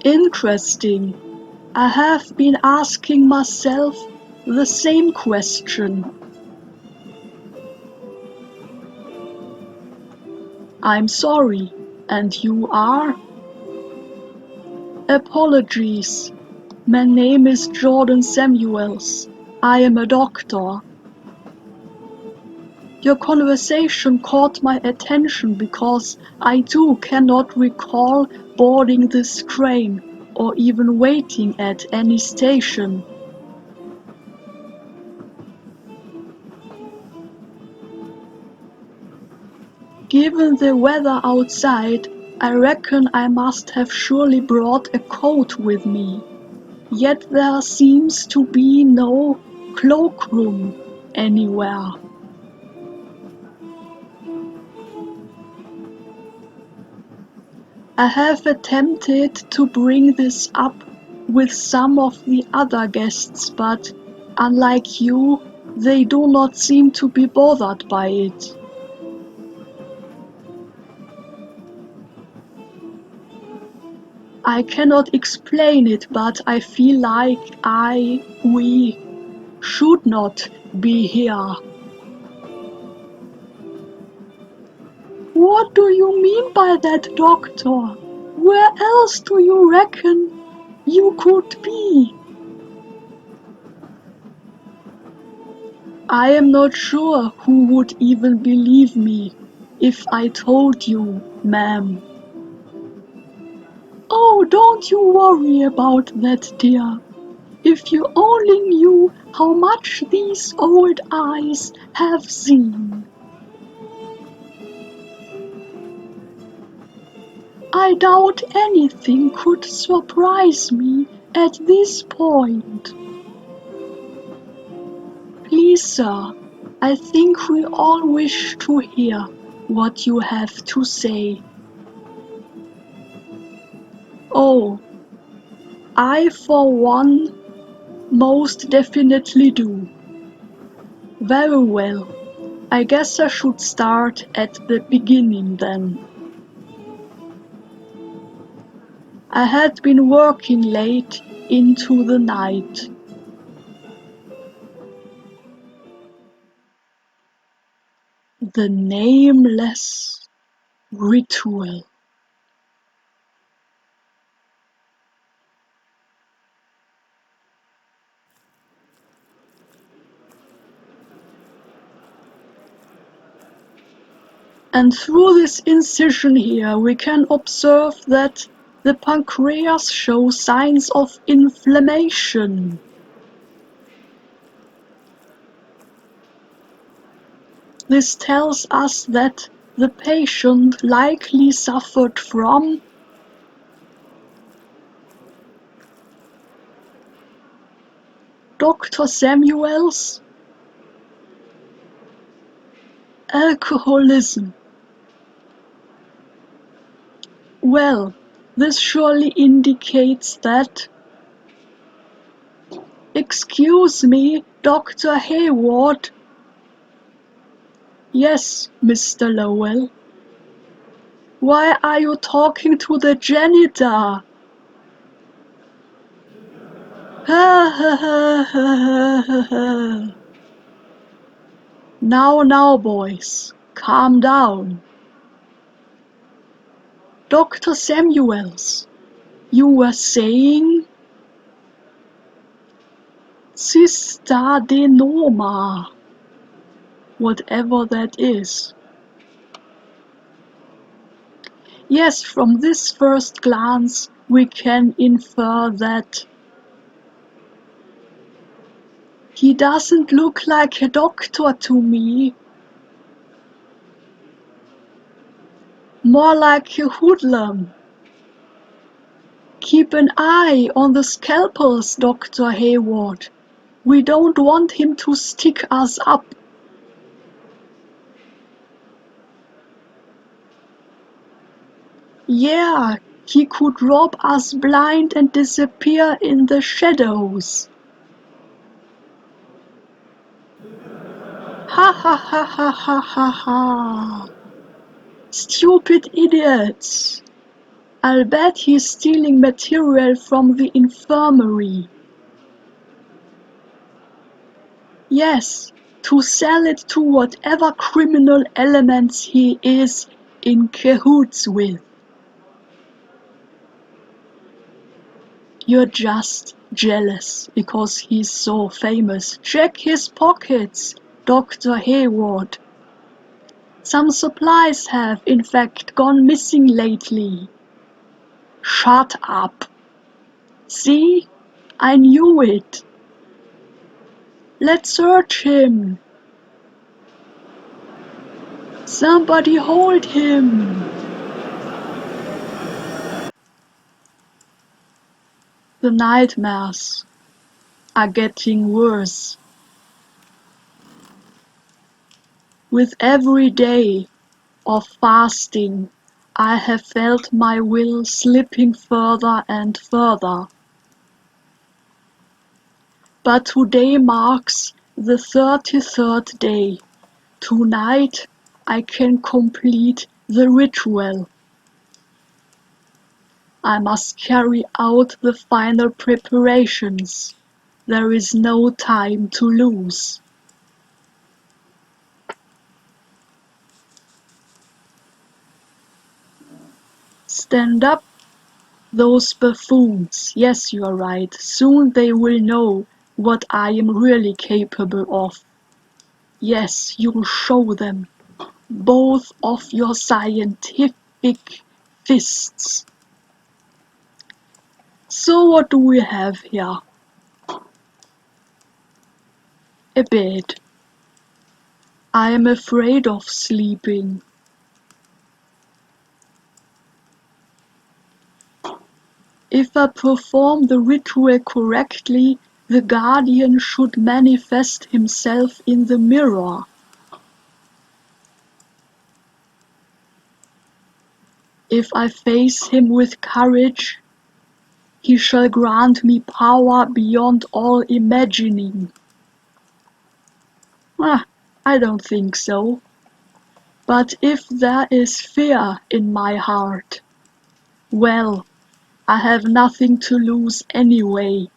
Interesting. I have been asking myself the same question. I'm sorry, and you are? Apologies. My name is Jordan Samuels. I am a doctor. Your conversation caught my attention because I too cannot recall boarding this train or even waiting at any station. Given the weather outside, I reckon I must have surely brought a coat with me. Yet there seems to be no cloakroom anywhere. I have attempted to bring this up with some of the other guests, but unlike you, they do not seem to be bothered by it. I cannot explain it, but I feel like we should not be here. What do you mean by that, Doctor? Where else do you reckon you could be? I am not sure who would even believe me if I told you, ma'am. Oh, don't you worry about that, dear. If you only knew how much these old eyes have seen. I doubt anything could surprise me at this point. Please, sir, I think we all wish to hear what you have to say. Oh, I for one most definitely do. Very well. I guess I should start at the beginning then. I had been working late into the night. The Nameless Ritual. And through this incision here we can observe that the pancreas shows signs of inflammation. This tells us that the patient likely suffered from Dr. Samuels' alcoholism. Well, this surely indicates that. Excuse me, Dr. Hayward. Yes, Mr. Lowell. Why are you talking to the janitor? Ha ha ha ha ha ha. Now, boys, calm down. Dr. Samuels, you were saying? Cystadenoma. Whatever that is. Yes, from this first glance we can infer that he doesn't look like a doctor to me. More like a hoodlum. Keep an eye on the scalpels, Dr. Hayward. We don't want him to stick us up. Yeah, he could rob us blind and disappear in the shadows. Ha ha ha ha ha ha ha. Stupid idiots. I'll bet he's stealing material from the infirmary. Yes, to sell it to whatever criminal elements he is in cahoots with. You're just jealous because he's so famous. Check his pockets, Dr. Hayward. Some supplies have, in fact, gone missing lately. Shut up. See? I knew it. Let's search him. Somebody hold him. The nightmares are getting worse. With every day of fasting, I have felt my will slipping further and further. But today marks the 33rd day. Tonight I can complete the ritual. I must carry out the final preparations. There is no time to lose. Stand up, those buffoons. Yes, you are right. Soon they will know what I am really capable of. Yes, you'll show them, both of your scientific fists. So what do we have here? A bed. I am afraid of sleeping. If I perform the ritual correctly, the guardian should manifest himself in the mirror. If I face him with courage, he shall grant me power beyond all imagining. I don't think so. But if there is fear in my heart, well, I have nothing to lose anyway.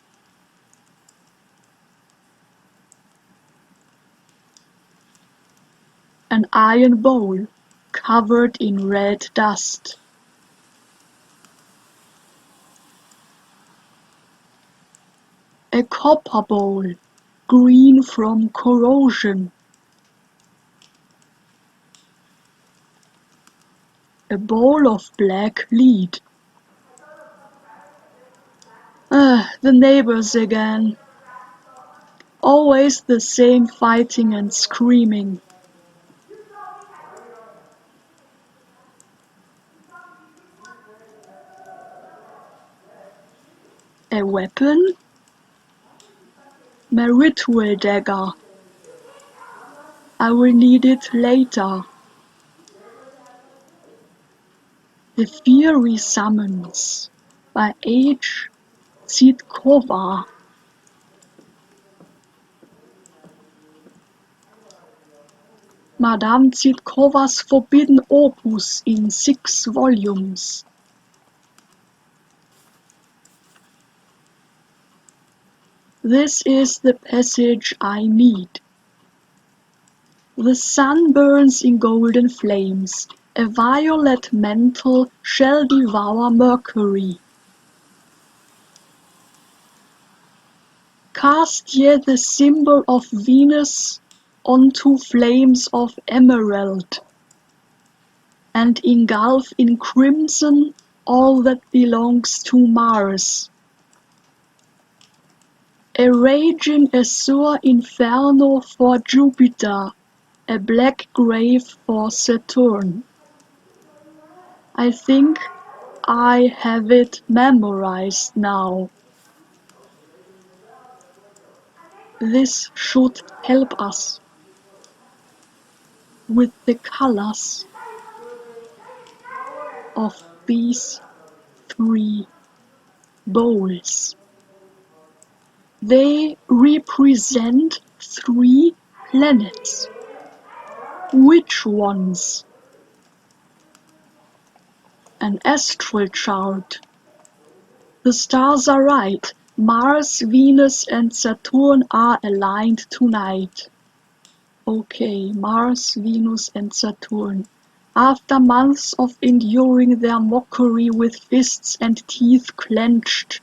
An iron bowl covered in red dust. A copper bowl, green from corrosion. A bowl of black lead. The neighbors again. Always the same fighting and screaming. A weapon? My ritual dagger. I will need it later. The Fiery Summons by H. Zitkova. Madame Zitkova's forbidden opus in 6 volumes. This is the passage I need. The sun burns in golden flames. A violet mantle shall devour Mercury. Cast ye the symbol of Venus onto flames of emerald, and engulf in crimson all that belongs to Mars. A raging azure inferno for Jupiter, a black grave for Saturn. I think I have it memorized now. This should help us with the colors of these 3 bowls. They represent 3 planets. Which ones? An astral chart. The stars are right. Mars, Venus and Saturn are aligned tonight. Okay, Mars, Venus and Saturn. After months of enduring their mockery with fists and teeth clenched.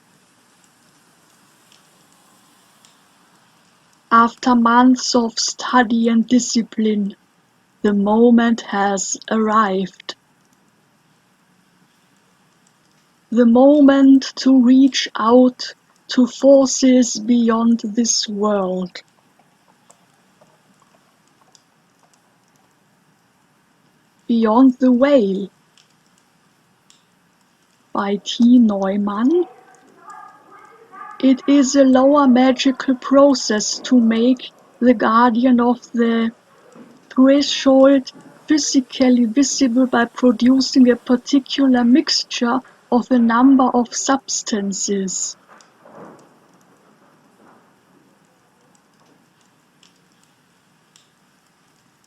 After months of study and discipline, the moment has arrived. The moment to reach out to forces beyond this world. Beyond the Veil by T. Neumann. It is a lower magical process to make the guardian of the threshold physically visible by producing a particular mixture of a number of substances.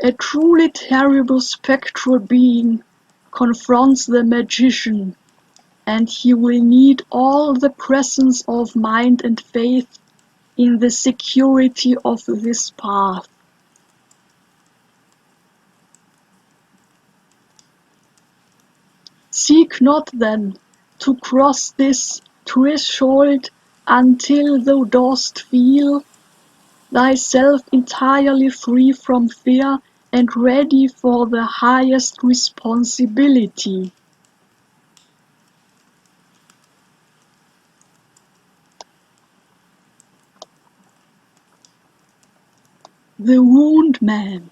A truly terrible spectral being confronts the magician, and he will need all the presence of mind and faith in the security of this path. Seek not then to cross this threshold until thou dost feel thyself entirely free from fear and ready for the highest responsibility. The Wound Man.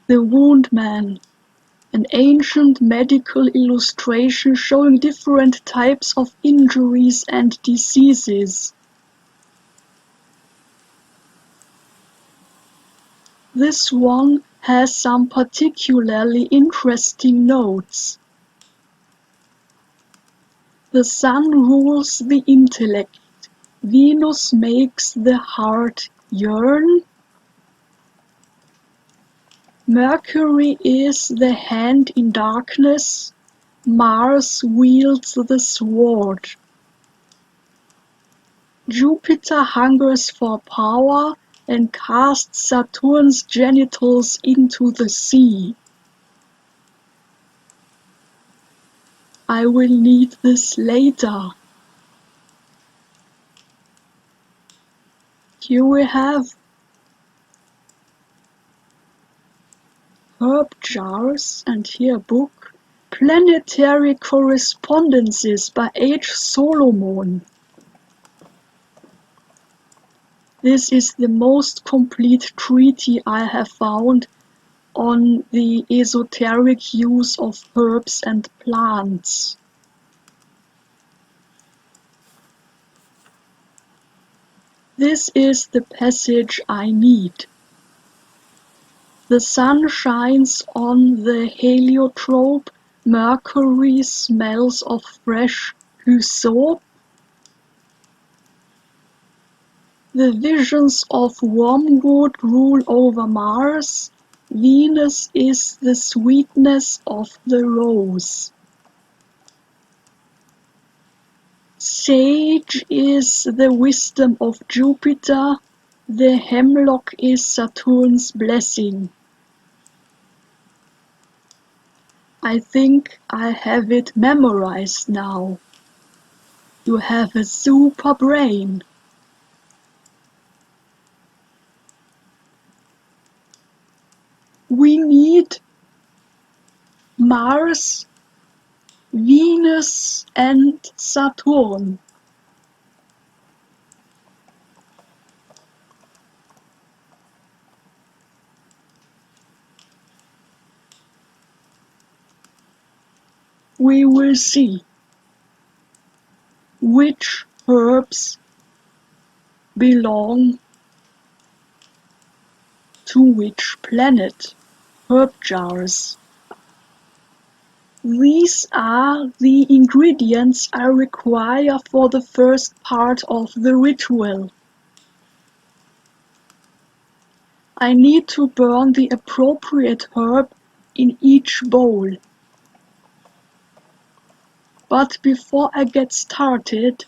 The Wound Man, an ancient medical illustration showing different types of injuries and diseases. This one has some particularly interesting notes. The sun rules the intellect, Venus makes the heart yearn. Mercury is the hand in darkness, Mars wields the sword. Jupiter hungers for power and casts Saturn's genitals into the sea. I will need this later. Here we have herb jars and here a book, Planetary Correspondences by H. Solomon. This is the most complete treatise I have found on the esoteric use of herbs and plants. This is the passage I need. The sun shines on the heliotrope, Mercury smells of fresh hyssop. The visions of wormwood rule over Mars, Venus is the sweetness of the rose. Sage is the wisdom of Jupiter, the hemlock is Saturn's blessing. I think I have it memorized now. You have a super brain. We need Mars, Venus and Saturn. We will see which herbs belong to which planet. Herb jars. These are the ingredients I require for the first part of the ritual. I need to burn the appropriate herb in each bowl. But before I get started,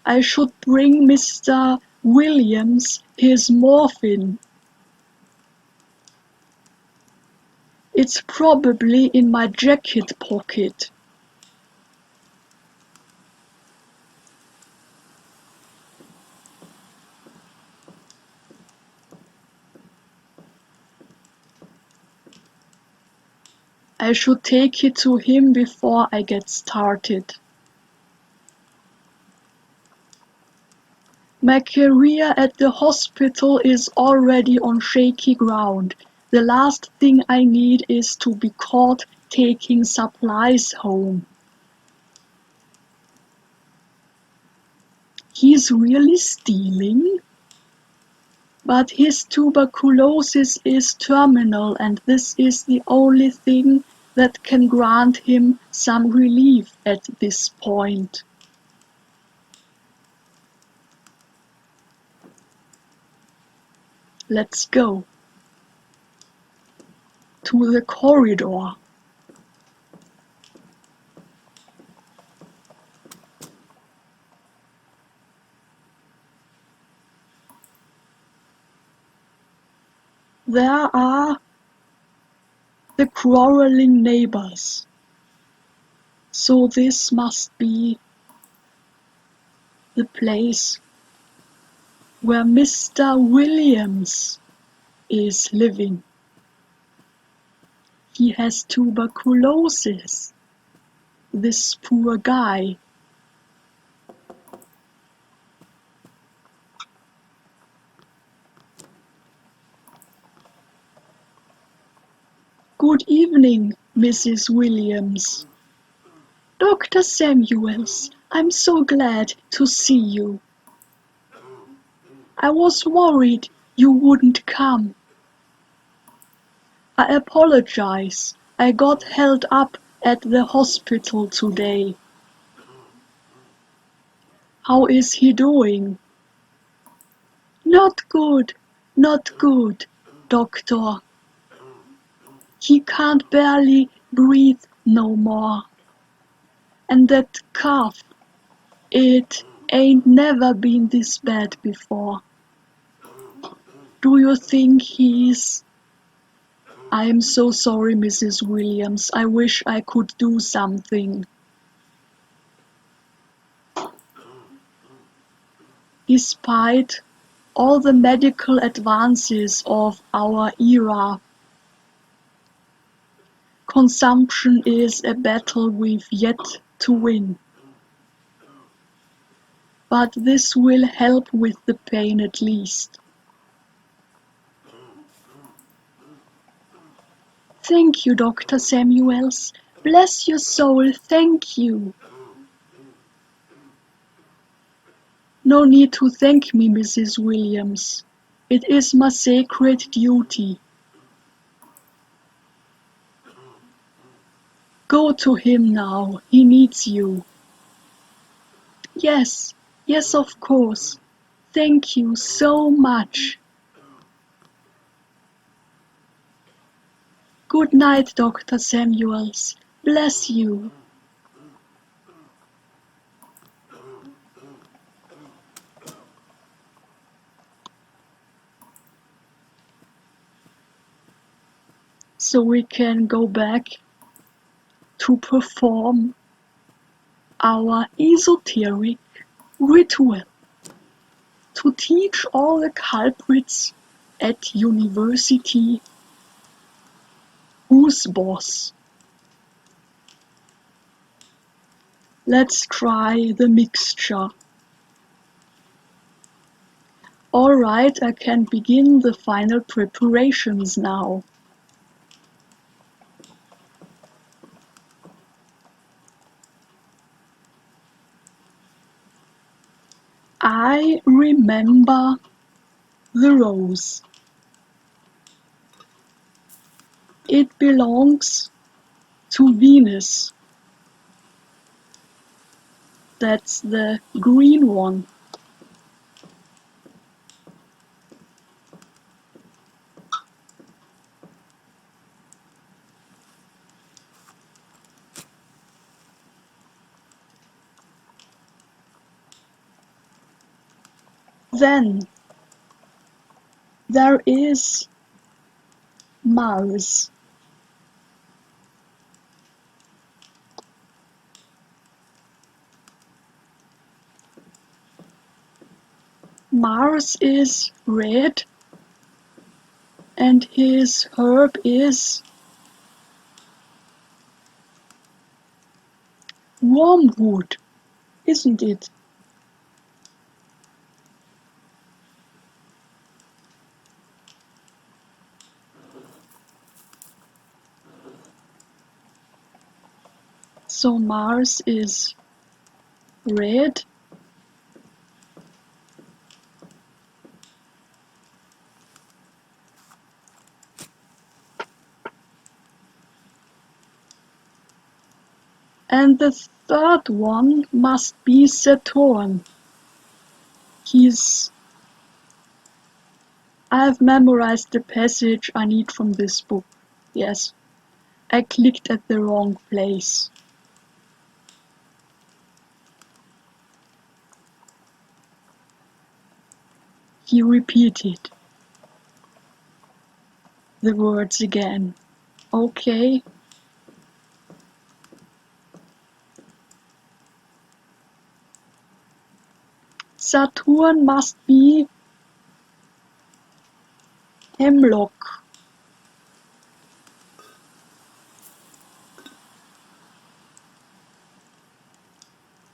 I should bring Mr. Williams his morphine. It's probably in my jacket pocket. I should take it to him before I get started. My career at the hospital is already on shaky ground. The last thing I need is to be caught taking supplies home. He's really stealing? But his tuberculosis is terminal, and this is the only thing that can grant him some relief at this point. Let's go to the corridor. There are the quarreling neighbors. So this must be the place where Mr. Williams is living. He has tuberculosis, this poor guy. Good evening, Mrs. Williams. Dr. Samuels, I'm so glad to see you. I was worried you wouldn't come. I apologize. I got held up at the hospital today. How is he doing? Not good, not good, doctor. He can't barely breathe no more. And that cough, it ain't never been this bad before. Do you think he's... I'm so sorry, Mrs. Williams. I wish I could do something. Despite all the medical advances of our era, consumption is a battle we've yet to win. But this will help with the pain at least. Thank you, Dr. Samuels. Bless your soul, thank you. No need to thank me, Mrs. Williams. It is my sacred duty. Go to him now, he needs you. Yes, yes, of course. Thank you so much. Good night, Dr. Samuels. Bless you. So we can go back to perform our esoteric ritual to teach all the culprits at university who's boss. Let's try the mixture. Alright, I can begin the final preparations now. I remember the rose. It belongs to Venus. That's the green one. Then there is Mars. Mars is red and his herb is wormwood, isn't it? So Mars is red and the third one must be Saturn. I've memorized the passage I need from this book. Yes, I clicked at the wrong place. He repeated the words again. Okay. Saturn must be hemlock.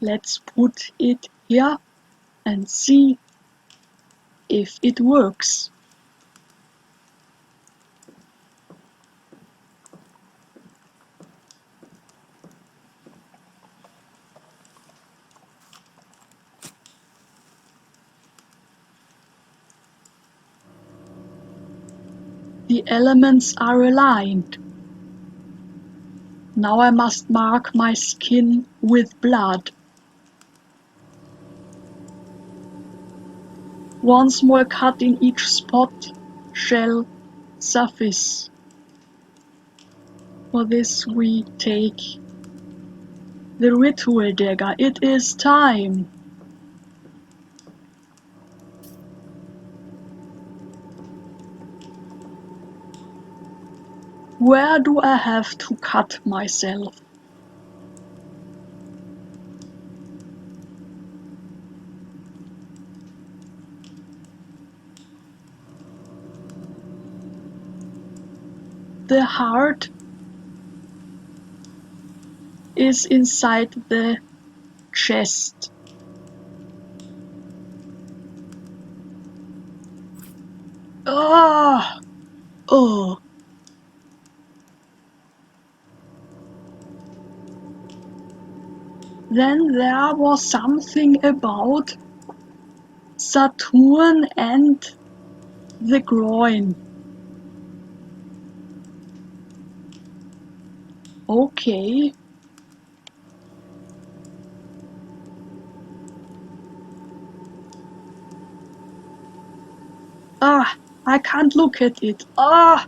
Let's put it here and see if it works. The elements are aligned. Now I must mark my skin with blood. One small cut in each spot shall suffice. For this we take the ritual dagger. It is time. Where do I have to cut myself? The heart is inside the chest. Ah! Oh! Then there was something about Saturn and the groin. Okay. Ah! I can't look at it. Ah!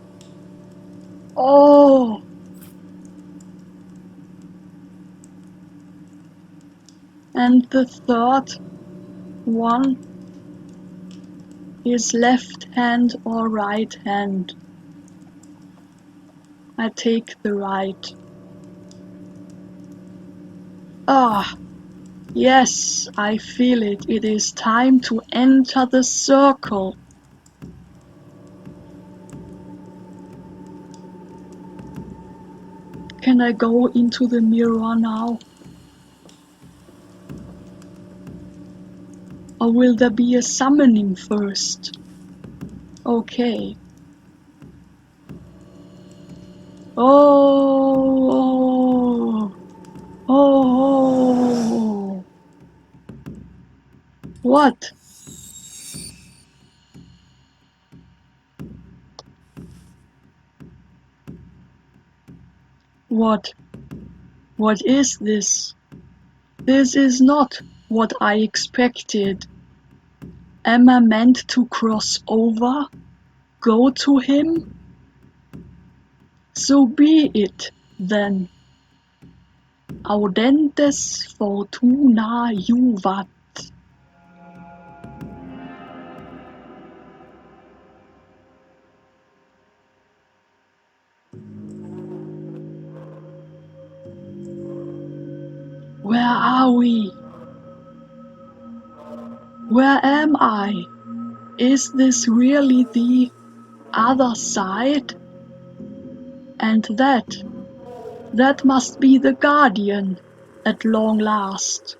Oh! And the third one is left hand or right hand. I take the right. Ah! Yes, I feel it. It is time to enter the circle. Can I go into the mirror now? Or will there be a summoning first? Okay. Oh! Oh! What? What? What is this? This is not what I expected. Am I meant to cross over? Go to him? So be it, then. Audentes fortuna juvat. Where are we? Where am I? Is this really the other side? And that must be the Guardian, at long last.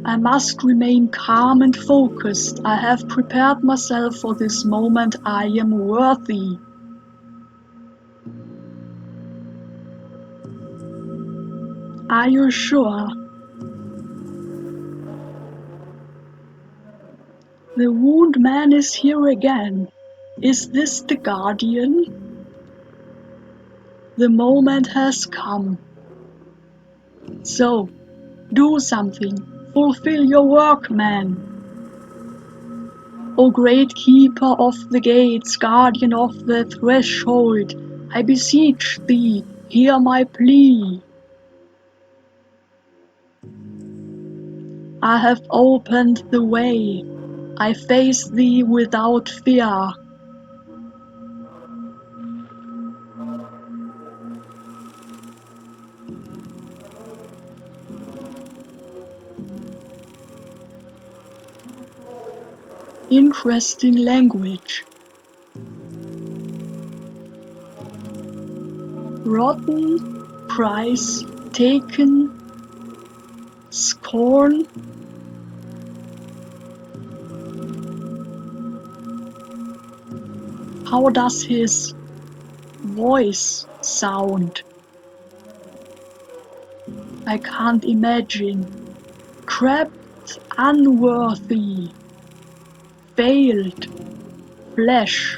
I must remain calm and focused. I have prepared myself for this moment. I am worthy. Are you sure? The wound man is here again. Is this the Guardian? The moment has come. So, do something. Fulfill your work, man. O great keeper of the gates, guardian of the threshold, I beseech thee, hear my plea. I have opened the way. I face thee without fear. Interesting language. Rotten, price, taken, scorn. How does his voice sound? I can't imagine. Trapped, unworthy, failed, flesh.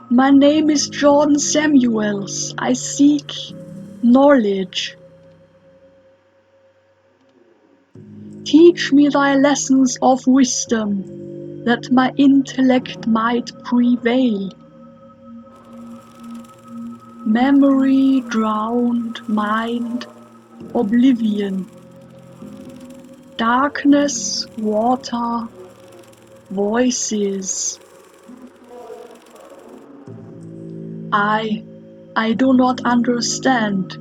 My name is Jordan Samuels. I seek knowledge. Teach me thy lessons of wisdom, that my intellect might prevail. Memory drowned, mind, oblivion. Darkness, water, voices. I do not understand.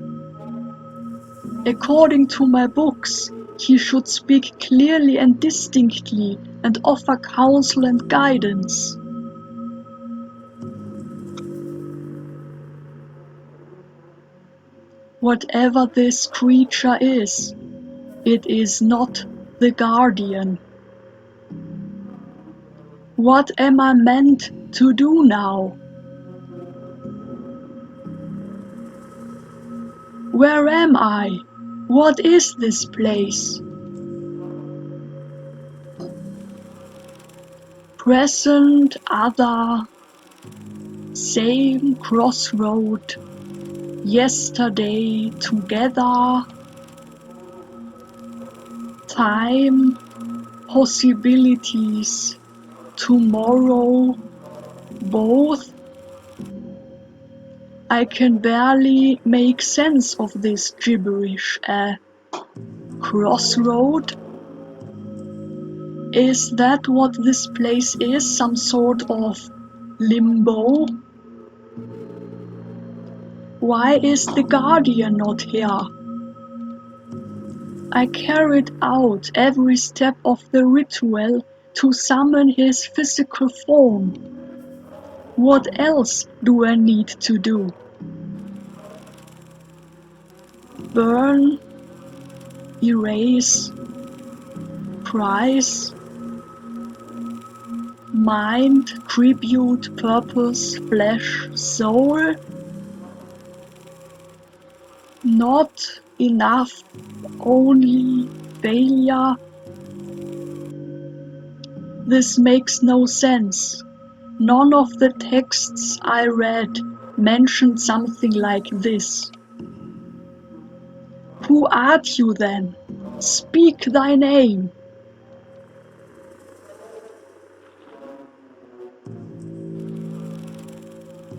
According to my books, he should speak clearly and distinctly and offer counsel and guidance. Whatever this creature is, it is not the Guardian. What am I meant to do now? Where am I? What is this place? Present, other, same crossroad, yesterday, together, time, possibilities, tomorrow, both. I can barely make sense of this gibberish. A crossroad? Is that what this place is? Some sort of limbo? Why is the Guardian not here? I carried out every step of the ritual to summon his physical form. What else do I need to do? Burn, erase, price, mind, tribute, purpose, flesh, soul? Not enough, only failure. This makes no sense. None of the texts I read mentioned something like this. Who art you then? Speak thy name.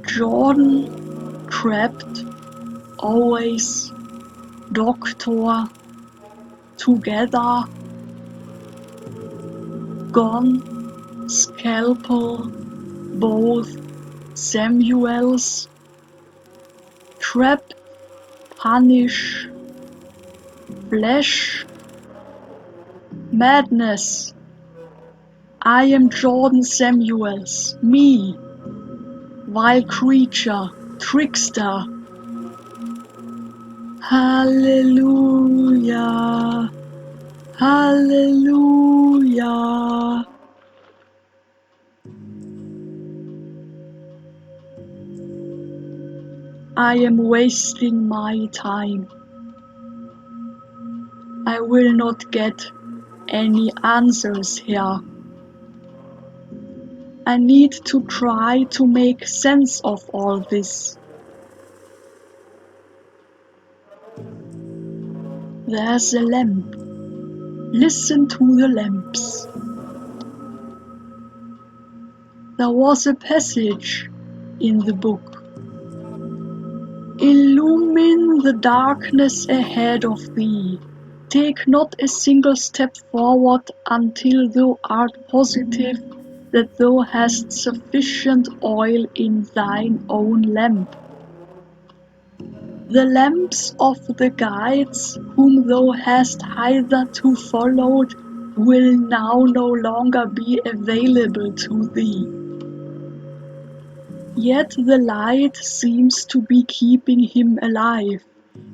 Jordan, trapped, always, doctor, together, gone, scalpel, both, Samuels, trapped, punish, flesh, madness. I am Jordan Samuels, me, vile creature, trickster. Hallelujah, hallelujah. I am wasting my time. I will not get any answers here. I need to try to make sense of all this. There's a lamp. Listen to the lamps. There was a passage in the book. Illumine the darkness ahead of thee. Take not a single step forward until thou art positive that thou hast sufficient oil in thine own lamp. The lamps of the guides whom thou hast hitherto followed will now no longer be available to thee. Yet the light seems to be keeping him alive.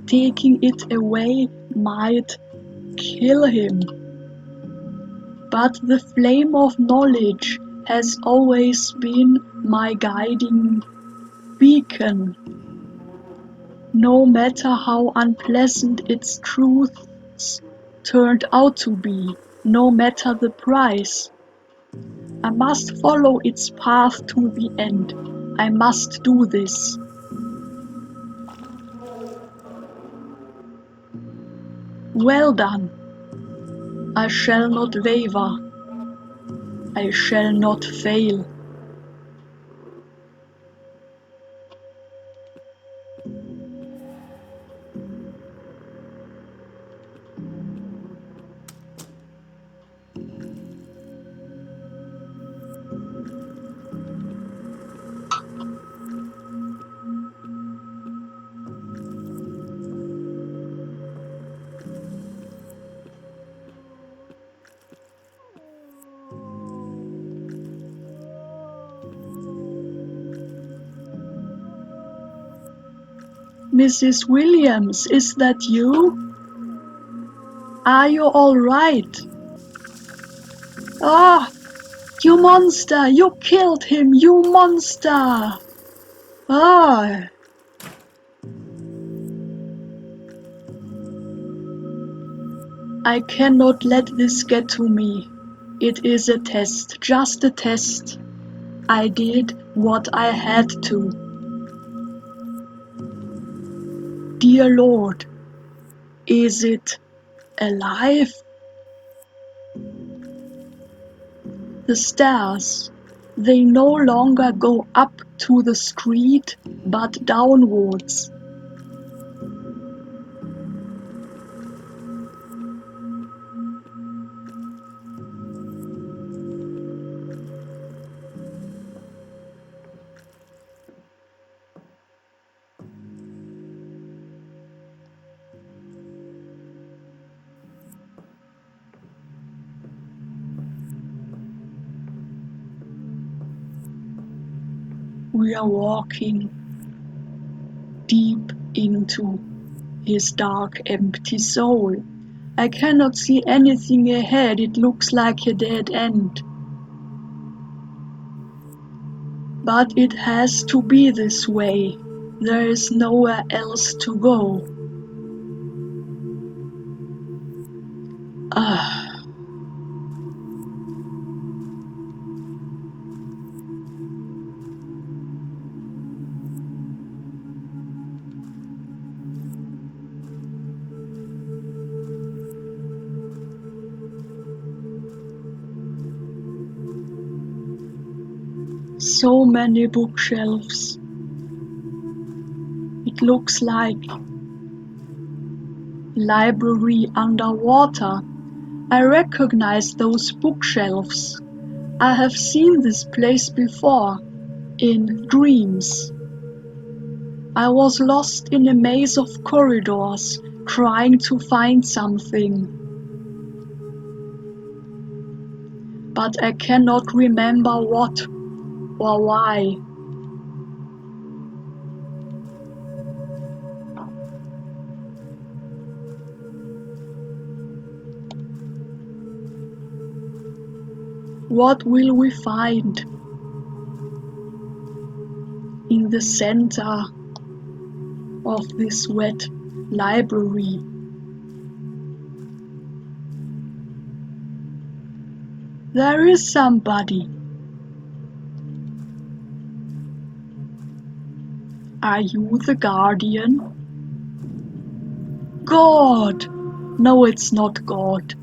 Taking it away might kill him. But the flame of knowledge has always been my guiding beacon. No matter how unpleasant its truths turned out to be, no matter the price, I must follow its path to the end. I must do this. Well done. I shall not waver. I shall not fail. Mrs. Williams, is that you? Are you all right? Ah, you monster! You killed him, you monster! Ah! I cannot let this get to me. It is a test, just a test. I did what I had to. Dear Lord, is it alive? The stairs, they no longer go up to the street, but downwards. We are walking deep into his dark, empty soul. I cannot see anything ahead. It looks like a dead end. But it has to be this way. There is nowhere else to go. Ah. So many bookshelves. It looks like library underwater. I recognize those bookshelves. I have seen this place before. in dreams. I was lost in a maze of corridors, trying to find something. But I cannot remember what or why. What will we find in the center of this wet library? There is somebody. Are you the guardian? God! No, it's not God.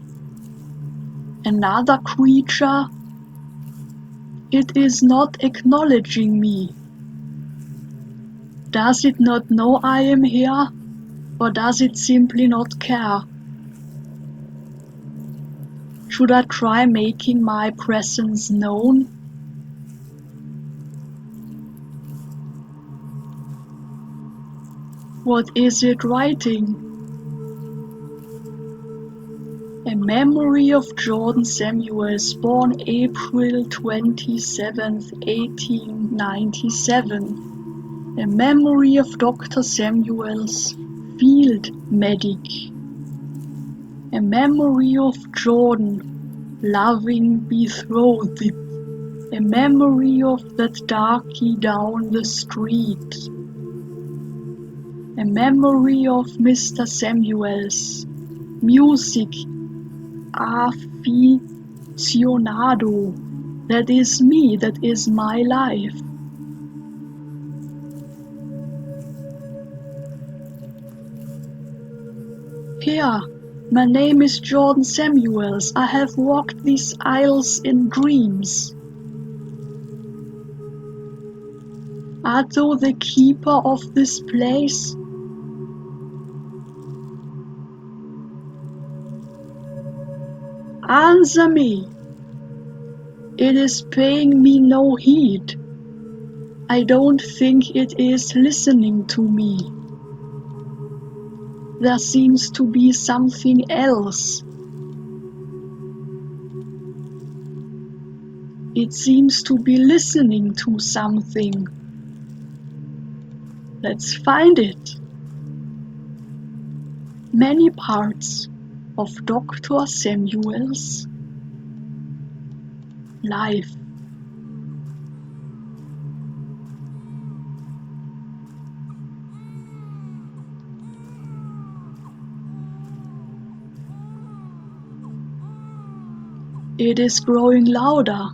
Another creature? It is not acknowledging me. Does it not know I am here? Or does it simply not care? Should I try making my presence known? What is it writing? A memory of Jordan Samuels, born April 27th, 1897. A memory of Dr. Samuels, field medic. A memory of Jordan, loving betrothed. A memory of that darky down the street. A memory of Mr. Samuels, music aficionado. That is me, that is my life. Here, my name is Jordan Samuels. I have walked these aisles in dreams. Art thou the keeper of this place? Answer me! It is paying me no heed. I don't think it is listening to me. There seems to be something else. It seems to be listening to something. Let's find it. Many parts of Dr. Samuel's life. It is growing louder.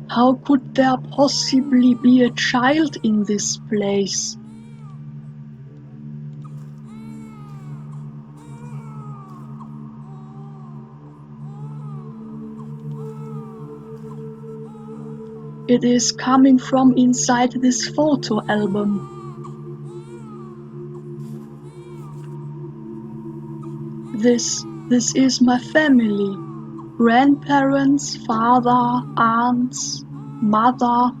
How could there possibly be a child in this place? It is coming from inside this photo album. This is my family. Grandparents, father, aunts, mother.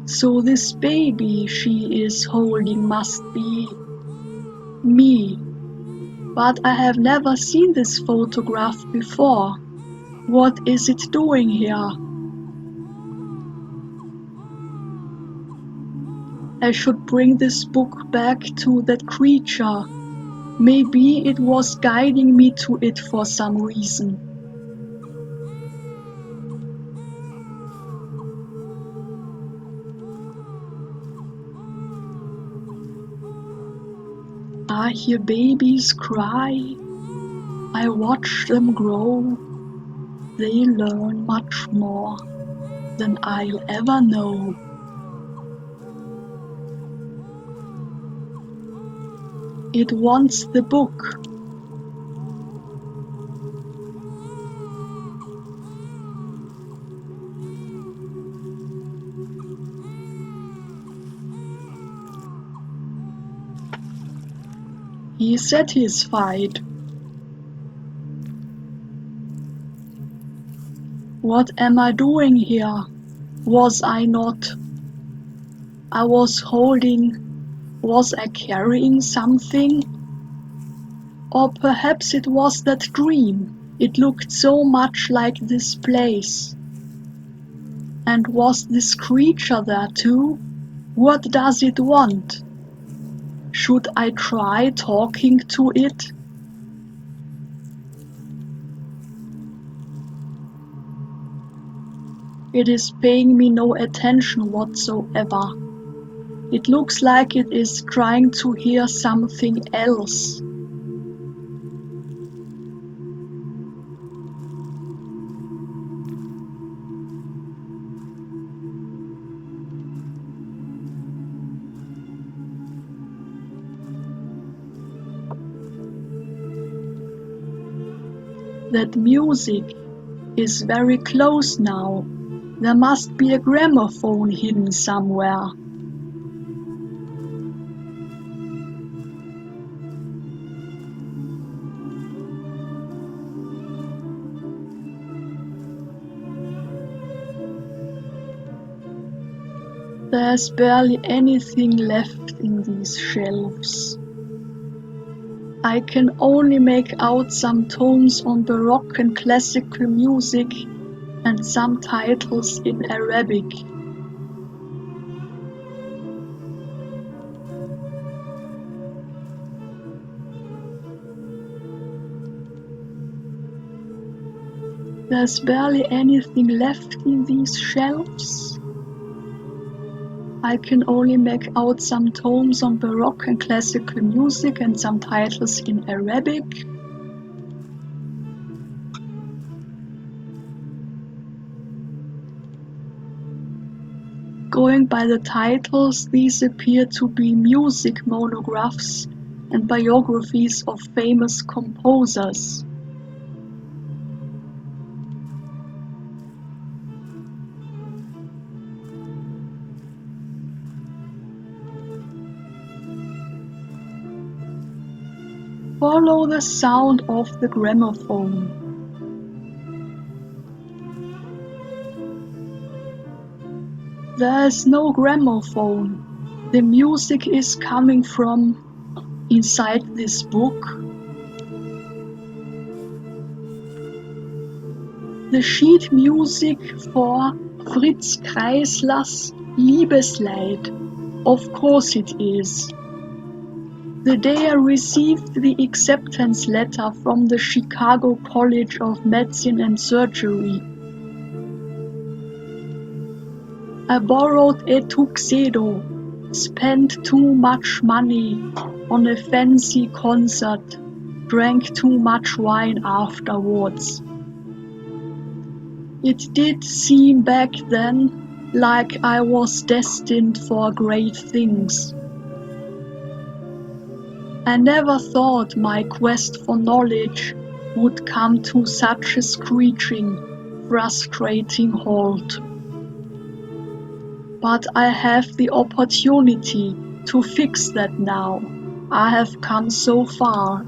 So this baby she is holding must be me. But I have never seen this photograph before. What is it doing here? I should bring this book back to that creature. Maybe it was guiding me to it for some reason. I hear babies cry. I watch them grow. They learn much more than I'll ever know. It wants the book. He is satisfied. What am I doing here? Was I not? I was holding. Was I carrying something? Or perhaps it was that dream. It looked so much like this place. And was this creature there too? What does it want? Should I try talking to it? It is paying me no attention whatsoever. It looks like it is trying to hear something else. That music is very close now. There must be a gramophone hidden somewhere. There's barely anything left in these shelves. I can only make out some tones on Baroque and classical music and some titles in Arabic. There's barely anything left in these shelves. I can only make out some tomes on Baroque and classical music and some titles in Arabic. Going by the titles, these appear to be music monographs and biographies of famous composers. Follow the sound of the gramophone. There is no gramophone. The music is coming from inside this book. The sheet music for Fritz Kreisler's Liebesleid. Of course it is. The day I received the acceptance letter from the Chicago College of Medicine and Surgery, I borrowed a tuxedo, spent too much money on a fancy concert, drank too much wine afterwards. It did seem back then like I was destined for great things. I never thought my quest for knowledge would come to such a screeching, frustrating halt. But I have the opportunity to fix that now. I have come so far.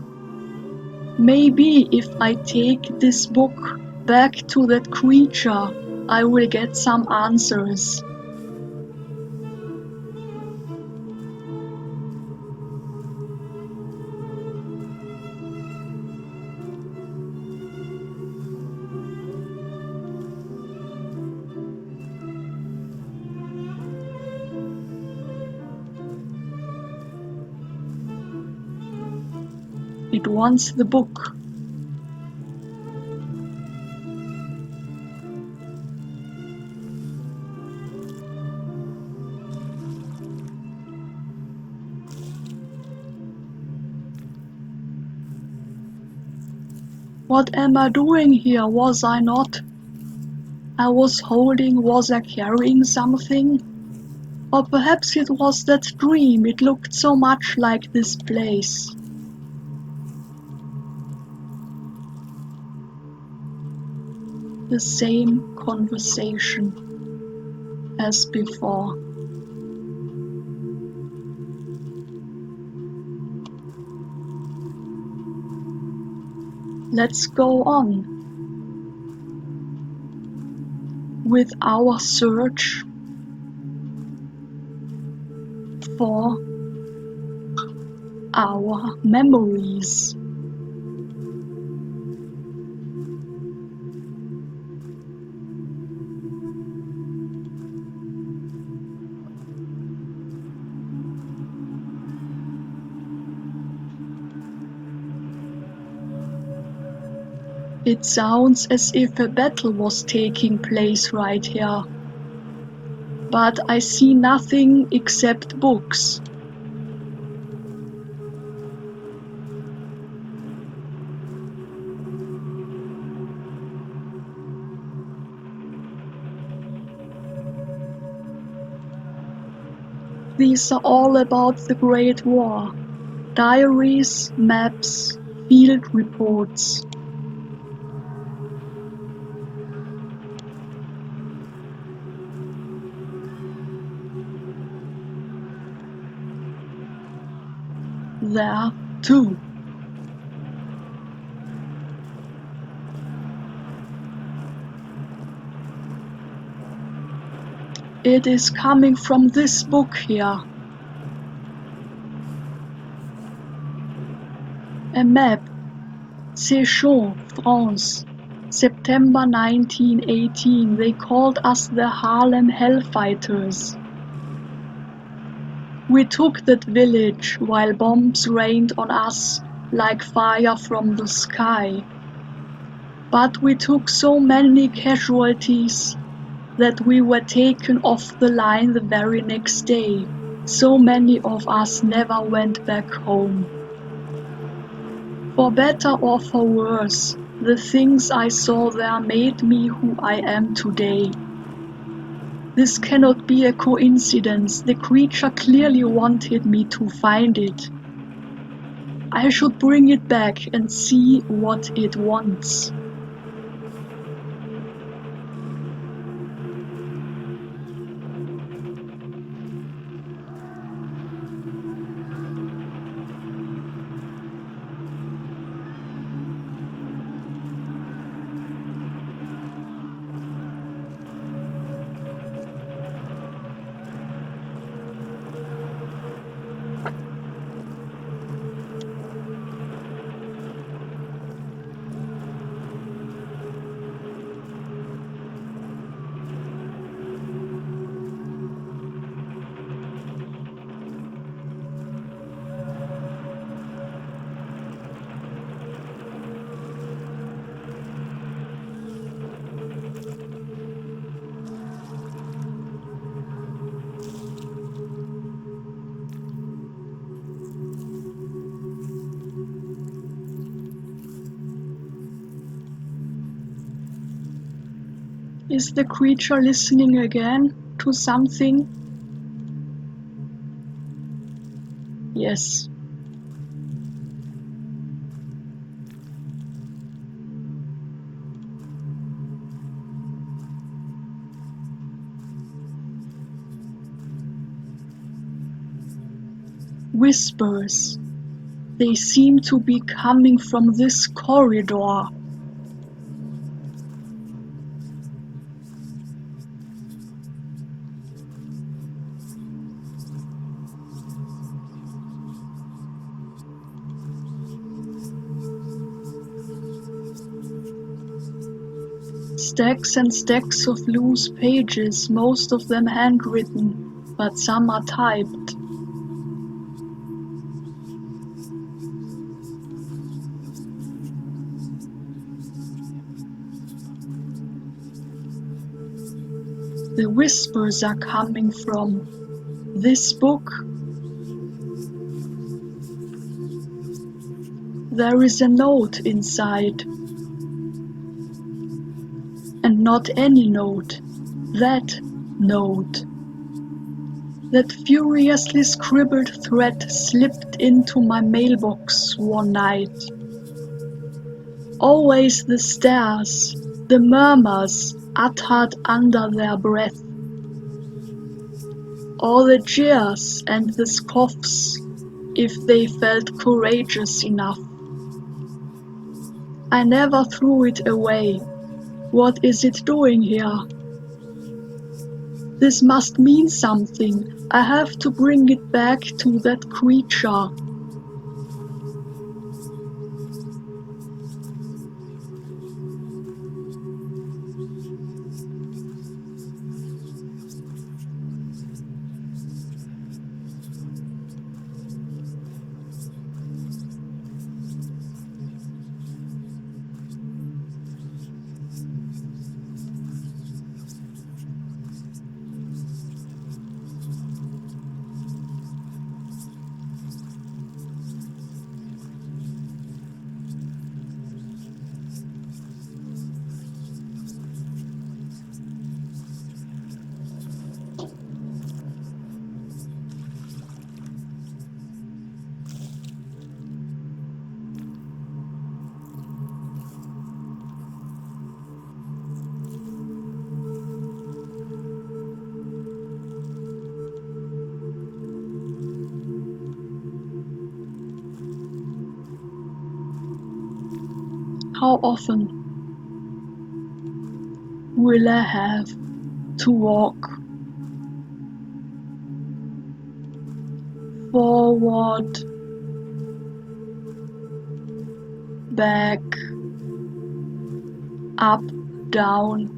Maybe if I take this book back to that creature, I will get some answers. It wants the book. What am I doing here? Was I not? I was holding, was I carrying something? Or perhaps it was that dream, it looked so much like this place. The same conversation as before. Let's go on. with our search for our memories. It sounds as if a battle was taking place right here, but I see nothing except books. These are all about the Great War. Diaries, maps, field reports. There, too. It is coming from this book here. A map. Séchon, France. September 1918. They called us the Harlem Hellfighters. We took that village while bombs rained on us like fire from the sky. But we took so many casualties that we were taken off the line the very next day. So many of us never went back home. For better or for worse, the things I saw there made me who I am today. This cannot be a coincidence. The creature clearly wanted me to find it. I should bring it back and see what it wants. Is the creature listening again to something? Yes. Whispers. They seem to be coming from this corridor. Stacks and stacks of loose pages, most of them handwritten, but some are typed. The whispers are coming from this book. There is a note inside. And not any note, that note. That furiously scribbled thread slipped into my mailbox one night. Always the stares, the murmurs uttered under their breath. Or the jeers and the scoffs, if they felt courageous enough. I never threw it away. What is it doing here? This must mean something. I have to bring it back to that creature. How often will I have to walk forward, back, up, down,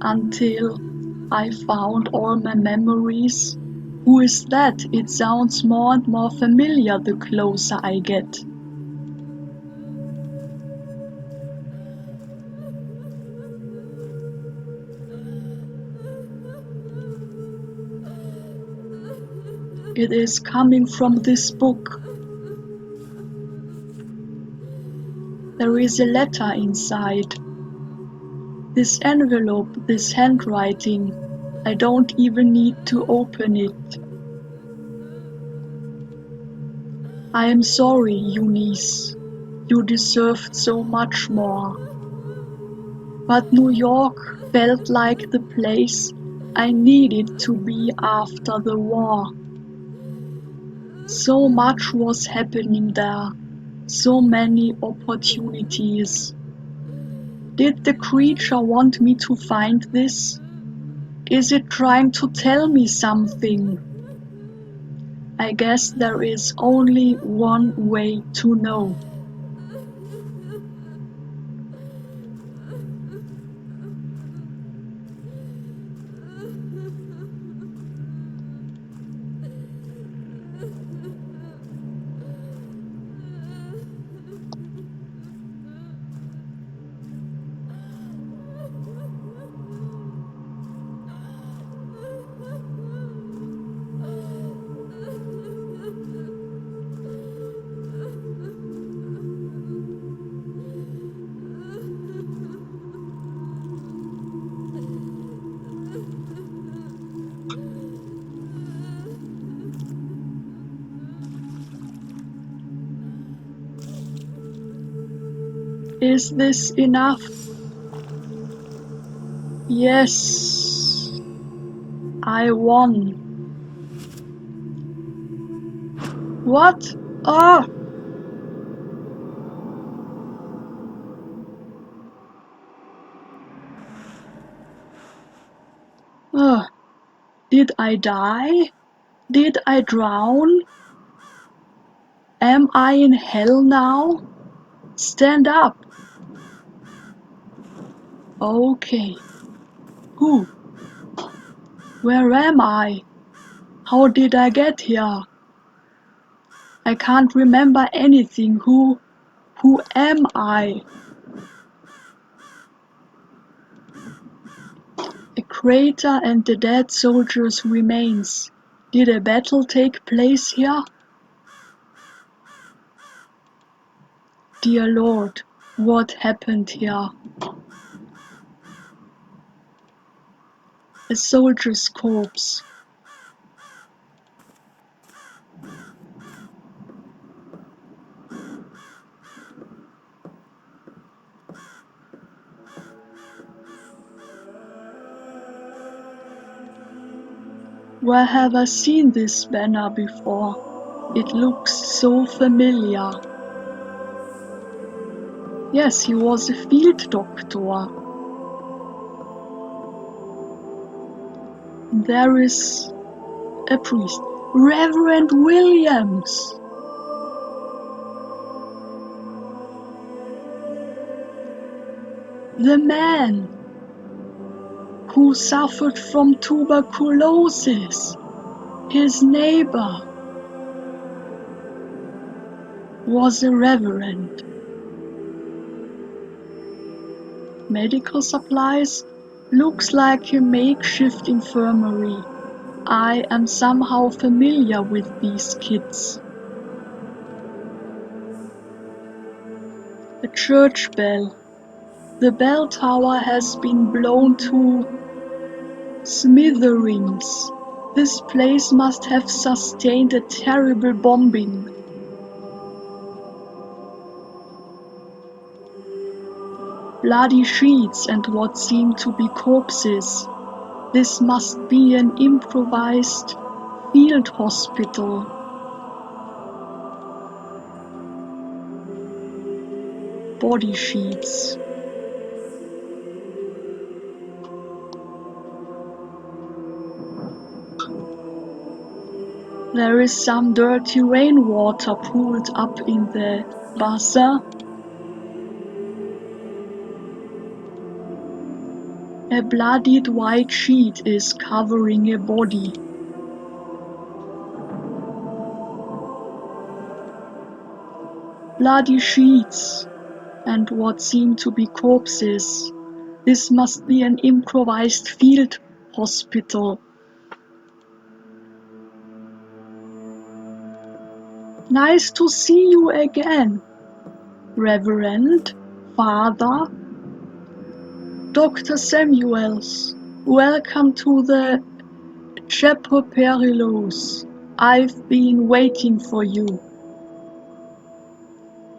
until I found all my memories? Who is that? It sounds more and more familiar the closer I get. It is coming from this book. There is a letter inside. This envelope, this handwriting. I don't even need to open it. I am sorry, Eunice. You deserved so much more. But New York felt like the place I needed to be after the war. So much was happening there, so many opportunities. Did the creature want me to find this? Is it trying to tell me something? I guess there is only one way to know. Is this enough? Yes, I won. What? Ah! Ugh. Did I die? Did I drown? Am I in hell now? Stand up. Okay. Who? Where am I? How did I get here? I can't remember anything. Who am I? A crater and the dead soldier's remains. Did a battle take place here? Dear Lord, what happened here? A soldier's corpse. Where have I seen this banner before? It looks so familiar. Yes, he was a field doctor. There is a priest, Reverend Williams. The man who suffered from tuberculosis, his neighbor, was a reverend. Medical supplies looks like a makeshift infirmary. I am somehow familiar with these kids. A church bell. The bell tower has been blown to smithereens. This place must have sustained a terrible bombing. Bloody sheets and what seem to be corpses. This must be an improvised field hospital. Body sheets. There is some dirty rainwater pooled up in the bassin. A bloodied white sheet is covering a body. Bloody sheets and what seem to be corpses. This must be an improvised field hospital. Nice to see you again, Reverend, Father, Dr. Samuels. Welcome to the Chapel Perilous. I've been waiting for you.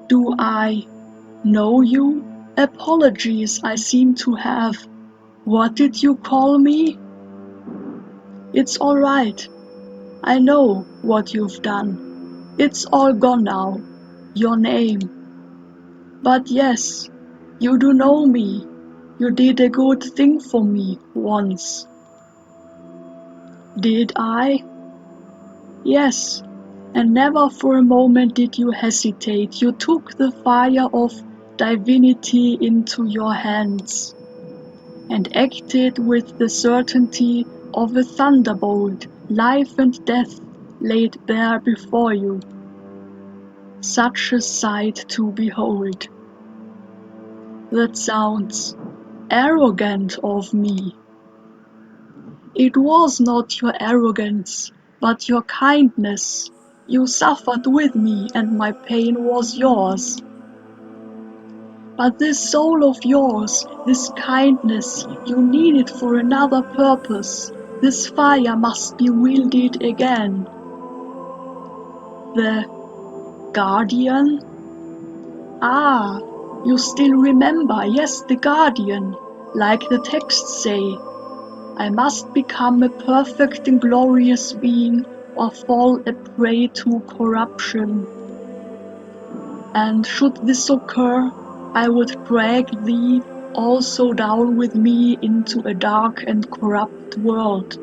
Do I know you? Apologies, I seem to have. What did you call me? It's all right. I know what you've done. It's all gone now. Your name. But yes, you do know me. You did a good thing for me once. Did I? Yes, and never for a moment did you hesitate. You took the fire of divinity into your hands and acted with the certainty of a thunderbolt, life and death laid bare before you. Such a sight to behold. That sounds arrogant of me. It was not your arrogance, but your kindness. You suffered with me, and my pain was yours. But this soul of yours, this kindness, you need it for another purpose. This fire must be wielded again. The Guardian? Ah, you still remember, yes, the Guardian. Like the texts say, I must become a perfect and glorious being or fall a prey to corruption. And should this occur, I would drag thee also down with me into a dark and corrupt world.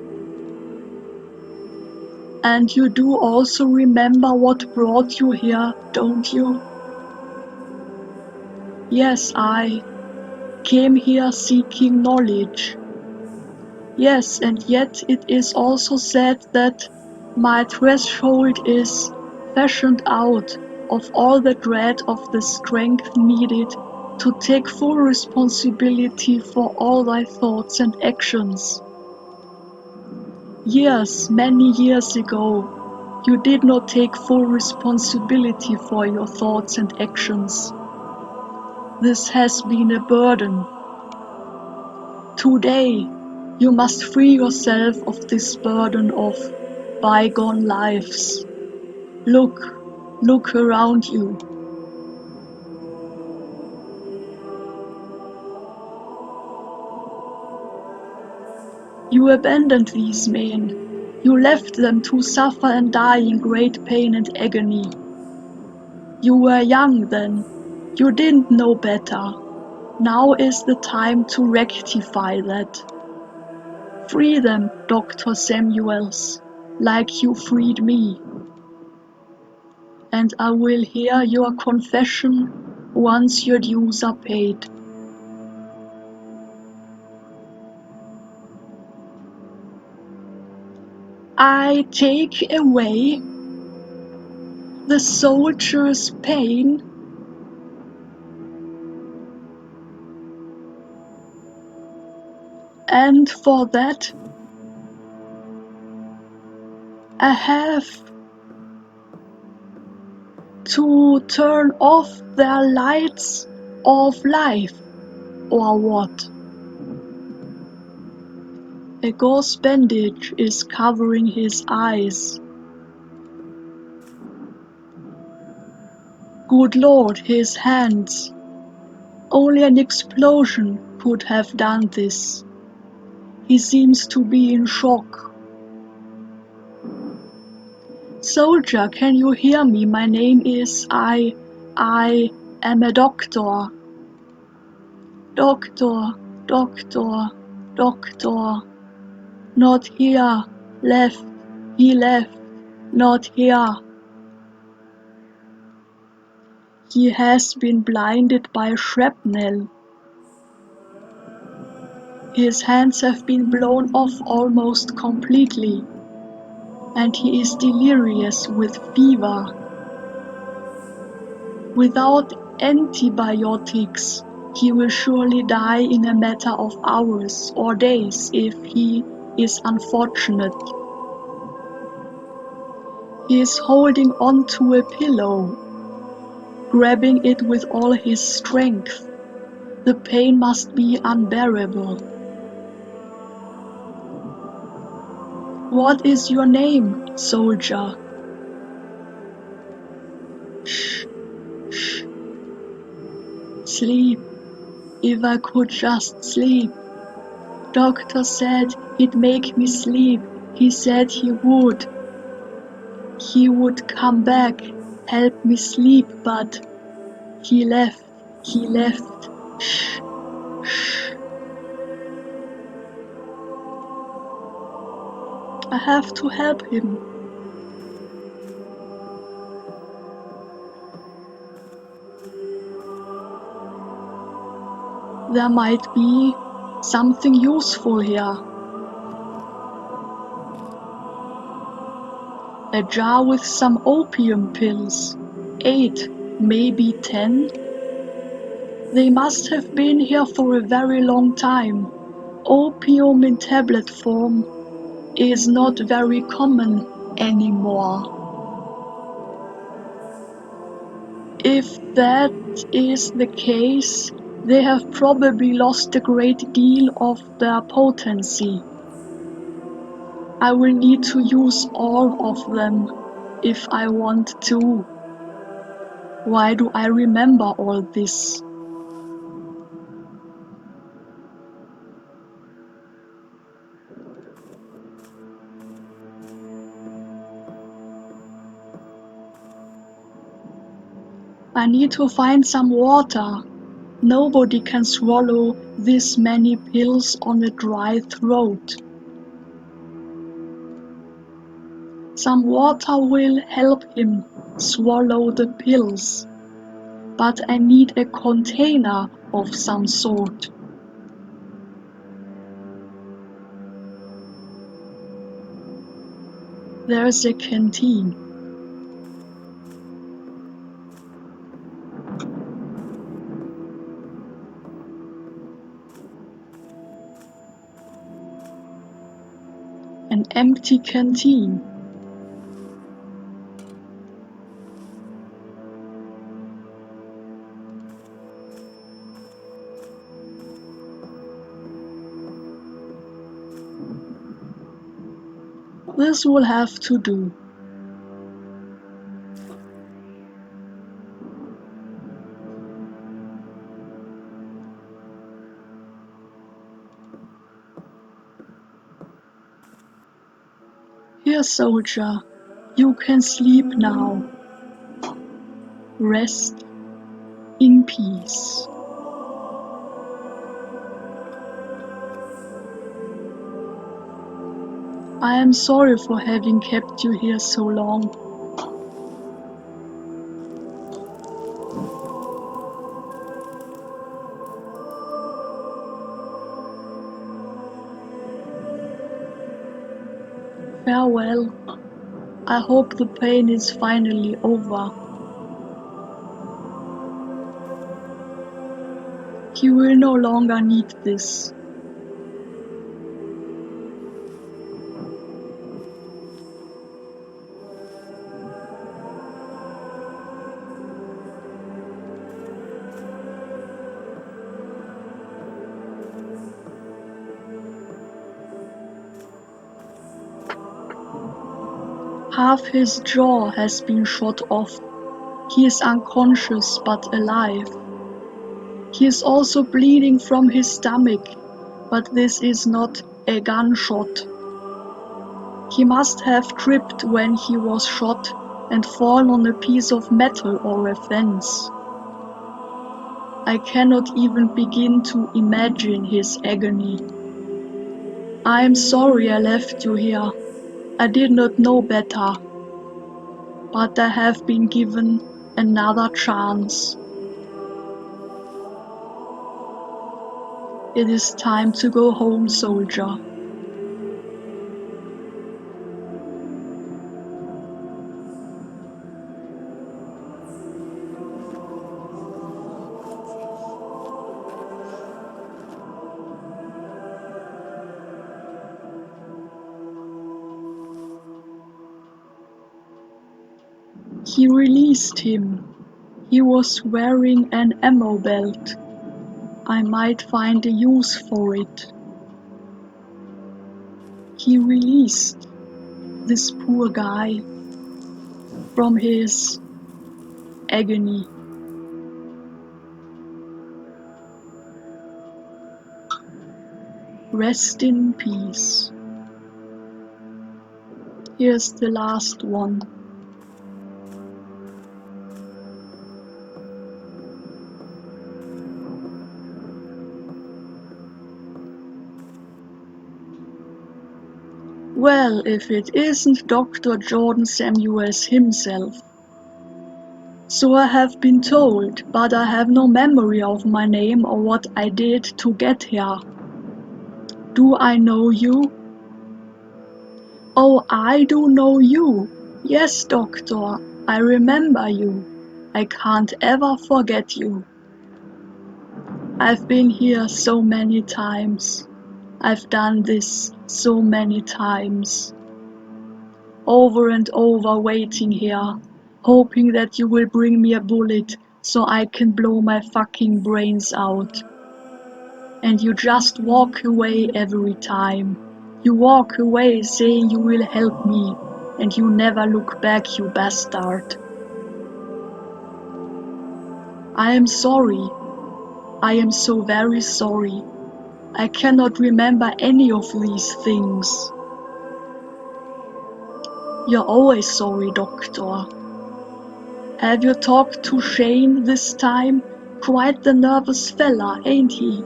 And you do also remember what brought you here, don't you? Yes, I came here seeking knowledge. Yes, and yet it is also said that my threshold is fashioned out of all the dread of the strength needed to take full responsibility for all thy thoughts and actions. Years, many years ago, you did not take full responsibility for your thoughts and actions. This has been a burden. Today, you must free yourself of this burden of bygone lives. Look around you. You abandoned these men. You left them to suffer and die in great pain and agony. You were young then. You didn't know better. Now is the time to rectify that. Free them, Dr. Samuels, like you freed me. And I will hear your confession once your dues are paid. I take away the soldier's pain, and for that I have to turn off their lights of life, or what? A gauze bandage is covering his eyes. Good Lord, his hands. Only an explosion could have done this. He seems to be in shock. Soldier, can you hear me? My name is I am a doctor. Doctor, doctor, doctor. Not here. Left. He left. Not here. He has been blinded by shrapnel. His hands have been blown off almost completely, and he is delirious with fever. Without antibiotics, he will surely die in a matter of hours or days if he is unfortunate. He is holding on to a pillow, grabbing it with all his strength. The pain must be unbearable. What is your name, soldier? Shh, shh. Sleep. If I could just sleep. Doctor said he'd make me sleep. He said he would. He would come back, help me sleep, but he left. He left. Shh, shh. I have to help him. There might be something useful here. A jar with some opium pills. 8, maybe 10. They must have been here for a very long time. Opium in tablet form is not very common anymore. If that is the case, they have probably lost a great deal of their potency. I will need to use all of them if I want to. Why do I remember all this? I need to find some water. Nobody can swallow this many pills on a dry throat. Some water will help him swallow the pills, but I need a container of some sort. There's a canteen. An empty canteen. This will have to do. Here, soldier, you can sleep now. Rest in peace. I am sorry for having kept you here so long. Farewell. I hope the pain is finally over. You will no longer need this. Half his jaw has been shot off. He is unconscious but alive. He is also bleeding from his stomach, but this is not a gunshot. He must have tripped when he was shot and fallen on a piece of metal or a fence. I cannot even begin to imagine his agony. I am sorry I left you here. I did not know better. But I have been given another chance. It is time to go home, soldier. He released him. He was wearing an ammo belt. I might find a use for it. He released this poor guy from his agony. Rest in peace. Here's the last one. Well, if it isn't Dr. Jordan Samuels himself. So I have been told, but I have no memory of my name or what I did to get here. Do I know you? Oh, I do know you. Yes, Doctor, I remember you. I can't ever forget you. I've been here so many times. I've done this so many times. Over and over waiting here, hoping that you will bring me a bullet so I can blow my fucking brains out. And you just walk away every time. You walk away saying you will help me, and you never look back, you bastard. I am sorry. I am so very sorry. I cannot remember any of these things. You're always sorry, Doctor. Have you talked to Shane this time? Quite the nervous fella, ain't he?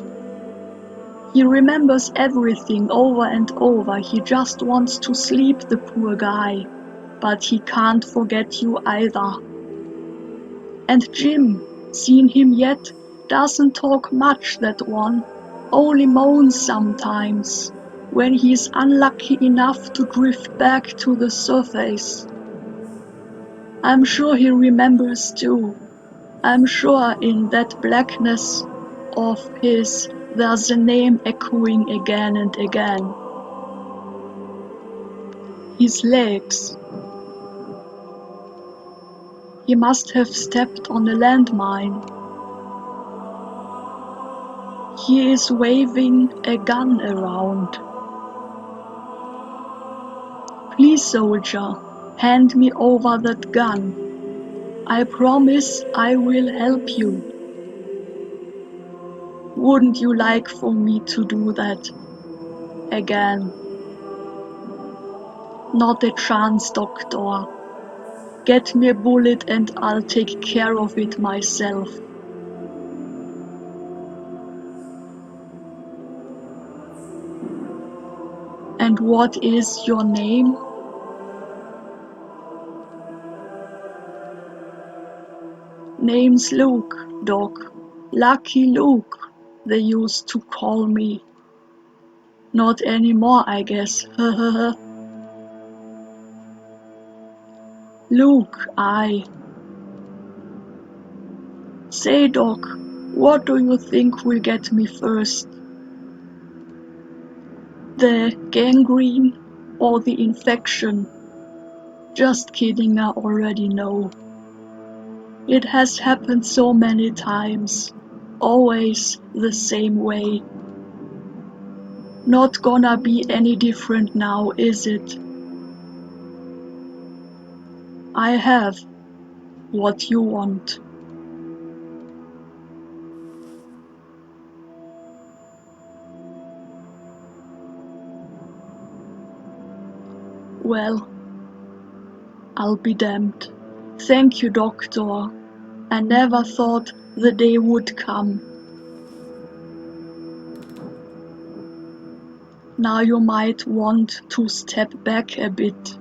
He remembers everything over and over. He just wants to sleep, the poor guy. But he can't forget you either. And Jim, seen him yet? Doesn't talk much, that one. Only moans sometimes, when he's unlucky enough to drift back to the surface. I'm sure he remembers too. I'm sure in that blackness of his there's a name echoing again and again. His legs. He must have stepped on a landmine. He is waving a gun around. Please, soldier, hand me over that gun. I promise I will help you. Wouldn't you like for me to do that again? Not a chance, Doctor. Get me a bullet and I'll take care of it myself. And what is your name? Name's Luke, Doc. Lucky Luke, they used to call me. Not anymore, I guess. Luke, I. Say, Doc, what do you think will get me first? The gangrene or the infection? Just kidding, I already know. It has happened so many times, always the same way. Not gonna be any different now, is it? I have what you want. Well, I'll be damned. Thank you, Doctor. I never thought the day would come. Now you might want to step back a bit.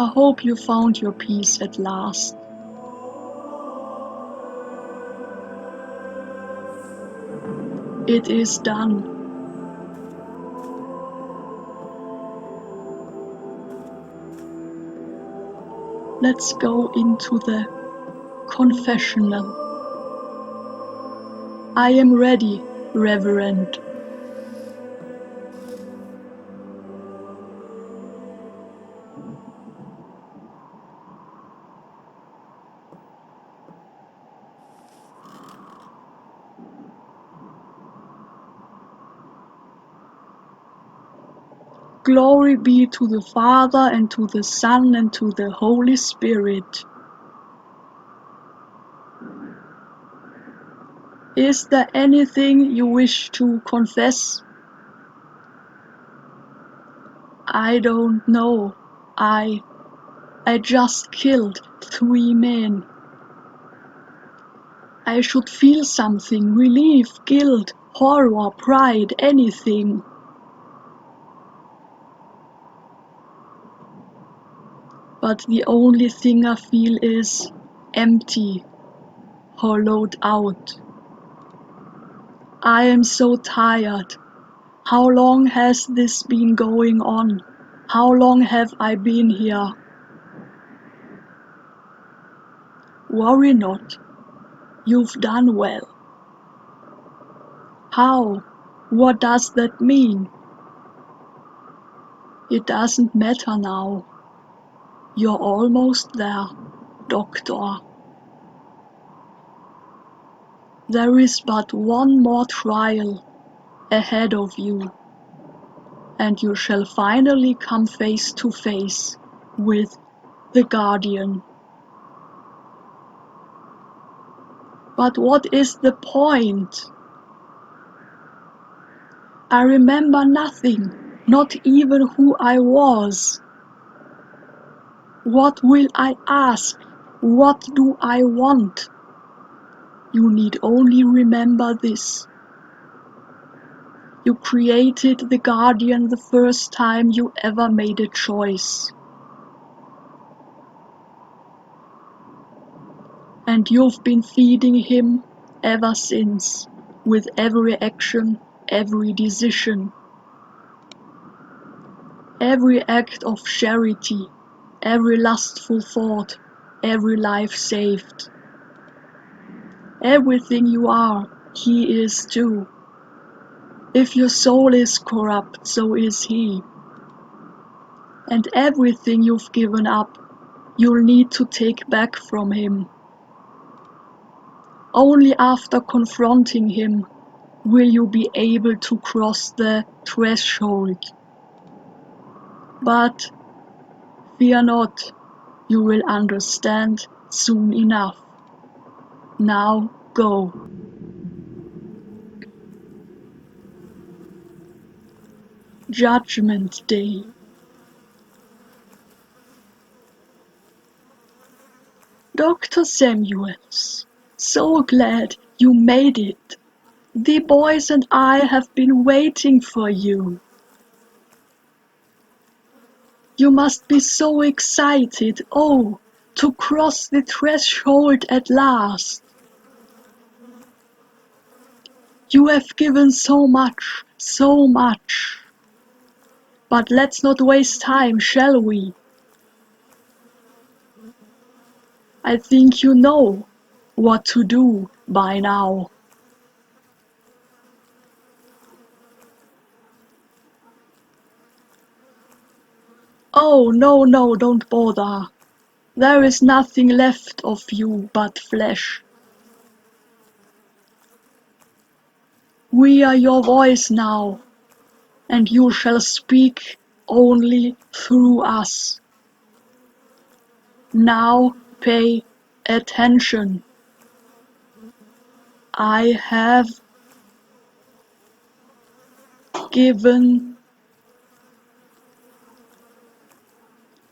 I hope you found your peace at last. It is done. Let's go into the confessional. I am ready, Reverend. Glory be to the Father, and to the Son, and to the Holy Spirit. Is there anything you wish to confess? I don't know. I just killed 3 men. I should feel something, relief, guilt, horror, pride, anything. But the only thing I feel is empty, hollowed out. I am so tired. How long has this been going on? How long have I been here? Worry not. You've done well. How? What does that mean? It doesn't matter now. You're almost there, Doctor. There is but one more trial ahead of you, and you shall finally come face to face with the Guardian. But what is the point? I remember nothing, not even who I was. What will I ask? What do I want? You need only remember this. You created the Guardian the first time you ever made a choice. And you've been feeding him ever since, with every action, every decision, every act of charity, every lustful thought, every life saved. Everything you are, he is too. If your soul is corrupt, so is he. And everything you've given up, you'll need to take back from him. Only after confronting him will you be able to cross the threshold. But fear not, you will understand soon enough. Now go. Judgment Day. Dr. Samuels, so glad you made it. The boys and I have been waiting for you. You must be so excited, oh, to cross the threshold at last. You have given so much, so much. But let's not waste time, shall we? I think you know what to do by now. Oh, no, no, don't bother. There is nothing left of you but flesh. We are your voice now, and you shall speak only through us. Now pay attention. I have given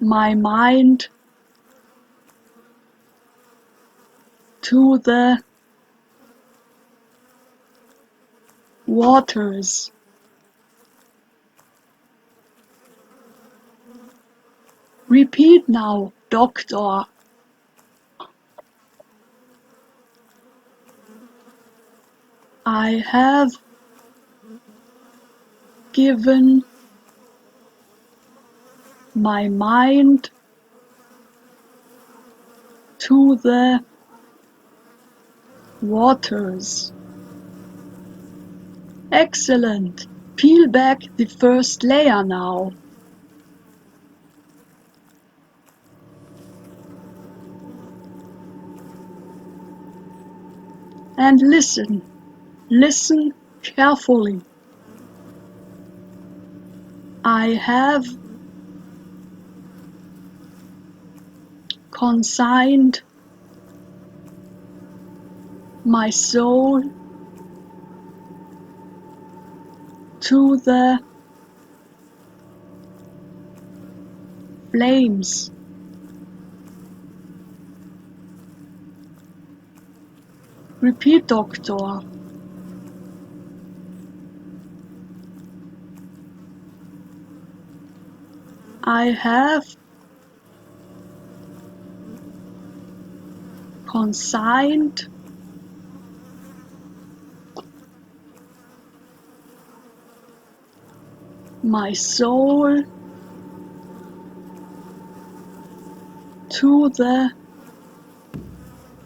my mind to the waters. Repeat now, Doctor. I have given my mind to the waters. Excellent. Peel back the first layer now. And listen. Listen carefully. I have consigned my soul to the flames. Repeat, Doctor. I have consigned my soul to the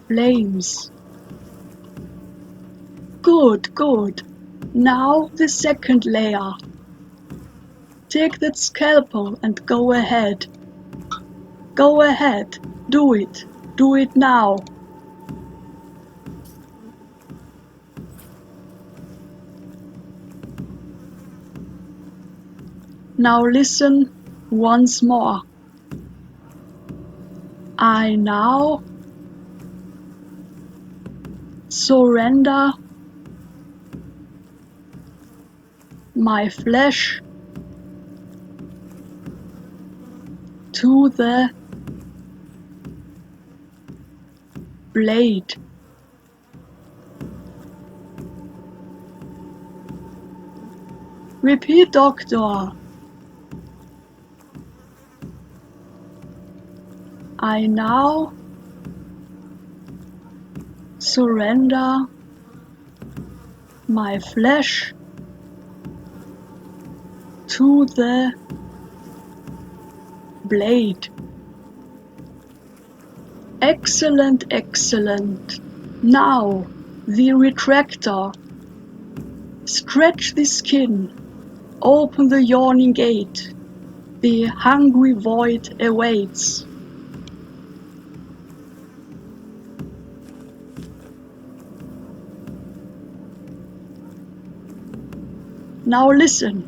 flames. Good, good. Now the second layer. Take that scalpel and go ahead. Go ahead. Do it. Do it now. Now listen once more. I now surrender my flesh to the blade. Repeat, Doctor. I now surrender my flesh to the blade. Excellent, excellent. Now, the retractor. Stretch the skin. Open the yawning gate. The hungry void awaits. Now listen,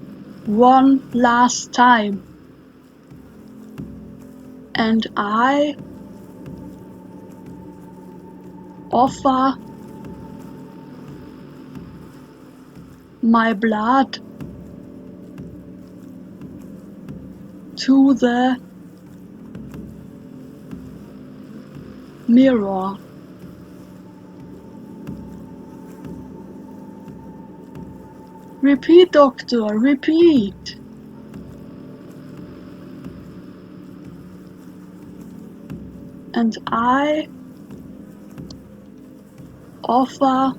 one last time. And I offer my blood to the mirror. Repeat, doctor, repeat. And I offer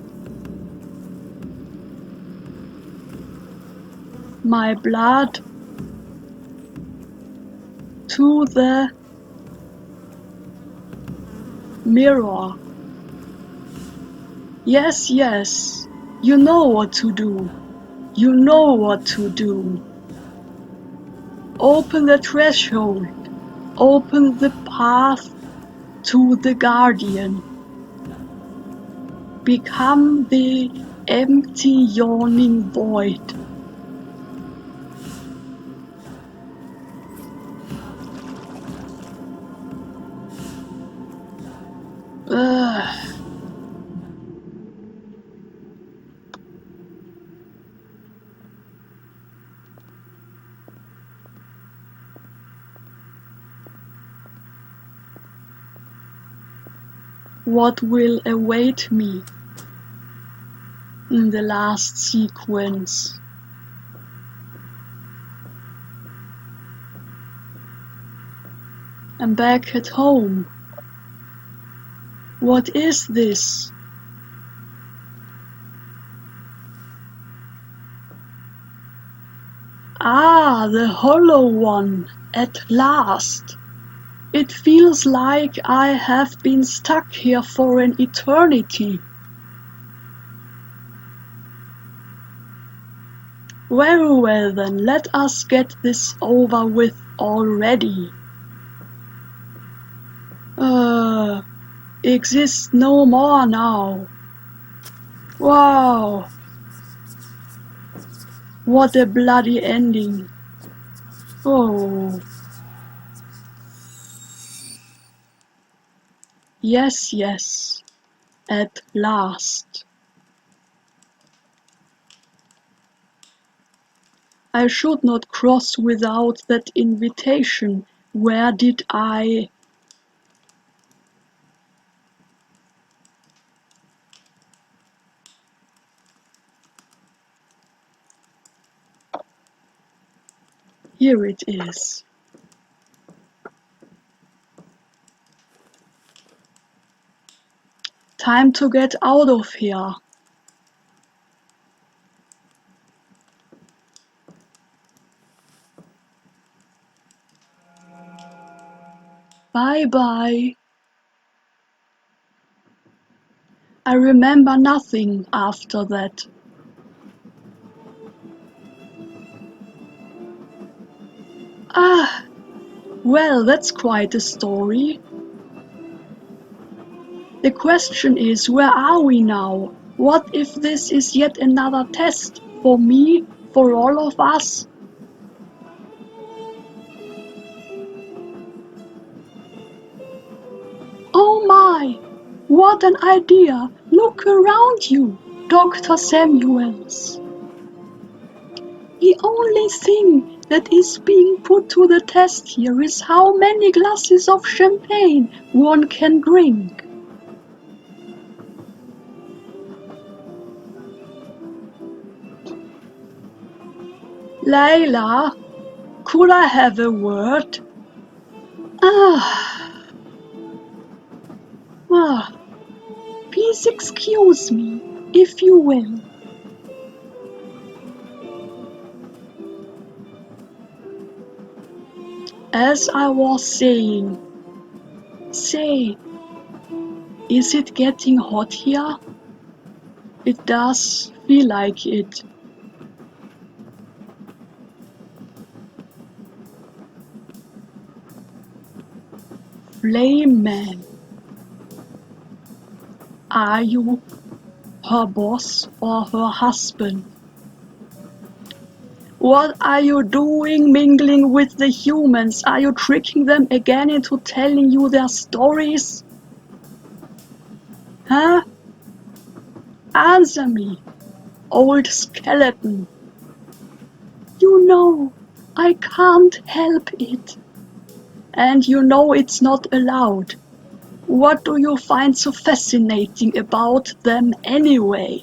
my blood to the mirror. Yes, yes, you know what to do. You know what to do. Open the threshold. Open the path to the guardian. Become the empty yawning void. Ugh. What will await me in the last sequence? I'm back at home. What is this? Ah, the hollow one, at last. It feels like I have been stuck here for an eternity. Very well then, let us get this over with already. Exists no more now. Wow. What a bloody ending. Oh. Yes, yes. At last. I should not cross without that invitation. Where did I... Here it is. Time to get out of here. Bye bye. I remember nothing after that. Ah, well, that's quite a story. The question is, where are we now? What if this is yet another test for me, for all of us? Oh my! What an idea! Look around you, Dr. Samuels. The only thing that is being put to the test here is how many glasses of champagne one can drink. Laylah, could I have a word? Ah, ah, please excuse me, if you will. As I was saying, say, is it getting hot here? It does feel like it. Flame Man, are you her boss or her husband? What are you doing mingling with the humans? Are you tricking them again into telling you their stories? Huh? Answer me, old skeleton. You know, I can't help it. And you know it's not allowed. What do you find so fascinating about them anyway?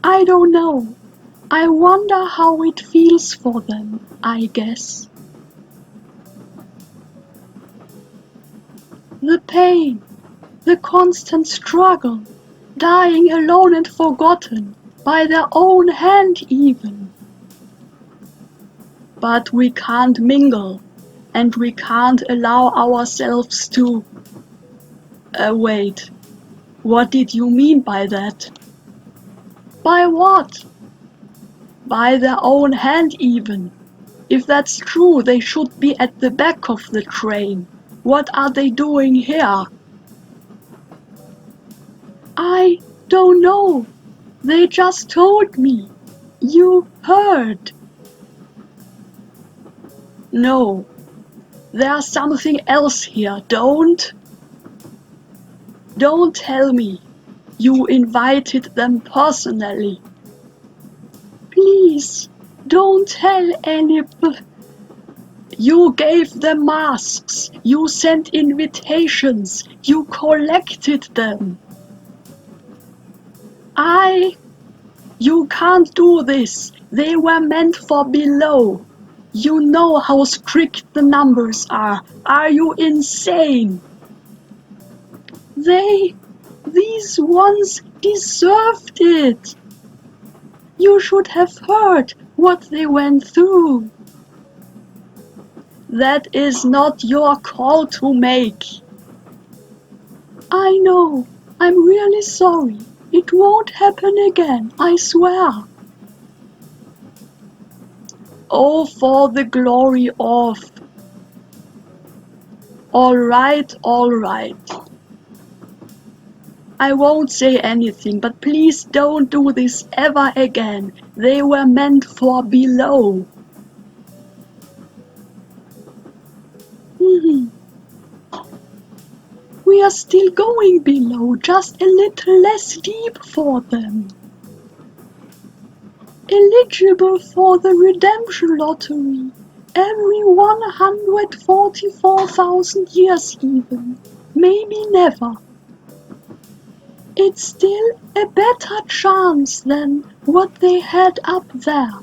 I don't know. I wonder how it feels for them, I guess. The pain, the constant struggle, dying alone and forgotten, by their own hand even. But we can't mingle, and we can't allow ourselves to... wait, what did you mean by that? By what? By their own hand even. If that's true, they should be at the back of the train. What are they doing here? I don't know. They just told me. You heard. No, there's something else here. Don't tell me you invited them personally. Please, don't tell anybody. You gave them masks. You sent invitations. You collected them. You can't do this. They were meant for below. You know how strict the numbers are. Are you insane? These ones deserved it. You should have heard what they went through. That is not your call to make. I know. I'm really sorry. It won't happen again, I swear. Oh, for the glory of... All right. I won't say anything, but please don't do this ever again. They were meant for below. We are still going below, just a little less deep for them. Eligible for the redemption lottery. Every 144,000 years even. Maybe never. It's still a better chance than what they had up there.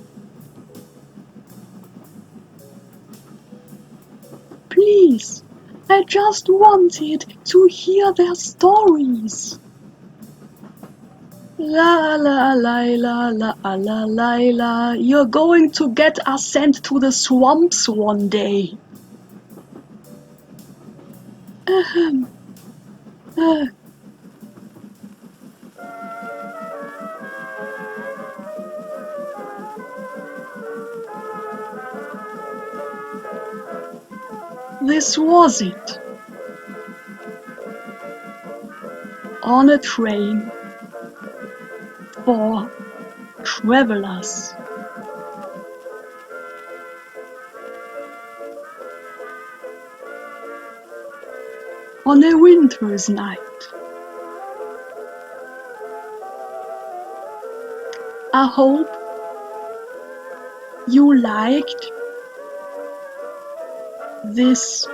Please, I just wanted to hear their stories. La la Laylah, la la Laylah, you're going to get us sent to the swamps one day. Ahem. This was it. On a train for travelers. On a winter's night. I hope you liked this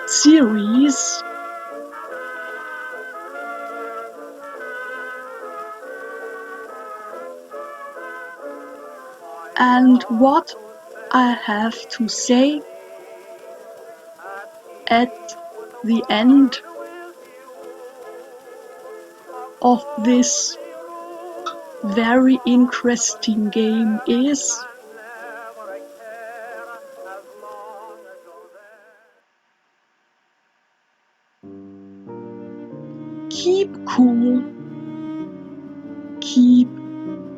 series. And what I have to say at the end of this very interesting game is keep cool, keep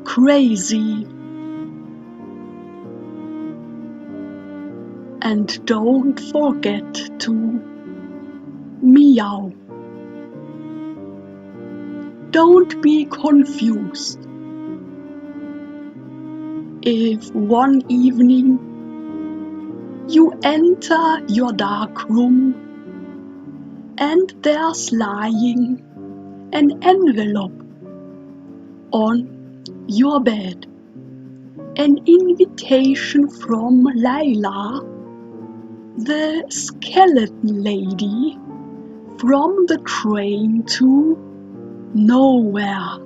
crazy, and don't forget to meow. Don't be confused if one evening you enter your dark room and there's lying an envelope on your bed. An invitation from Laylah, the skeleton lady from the train to nowhere.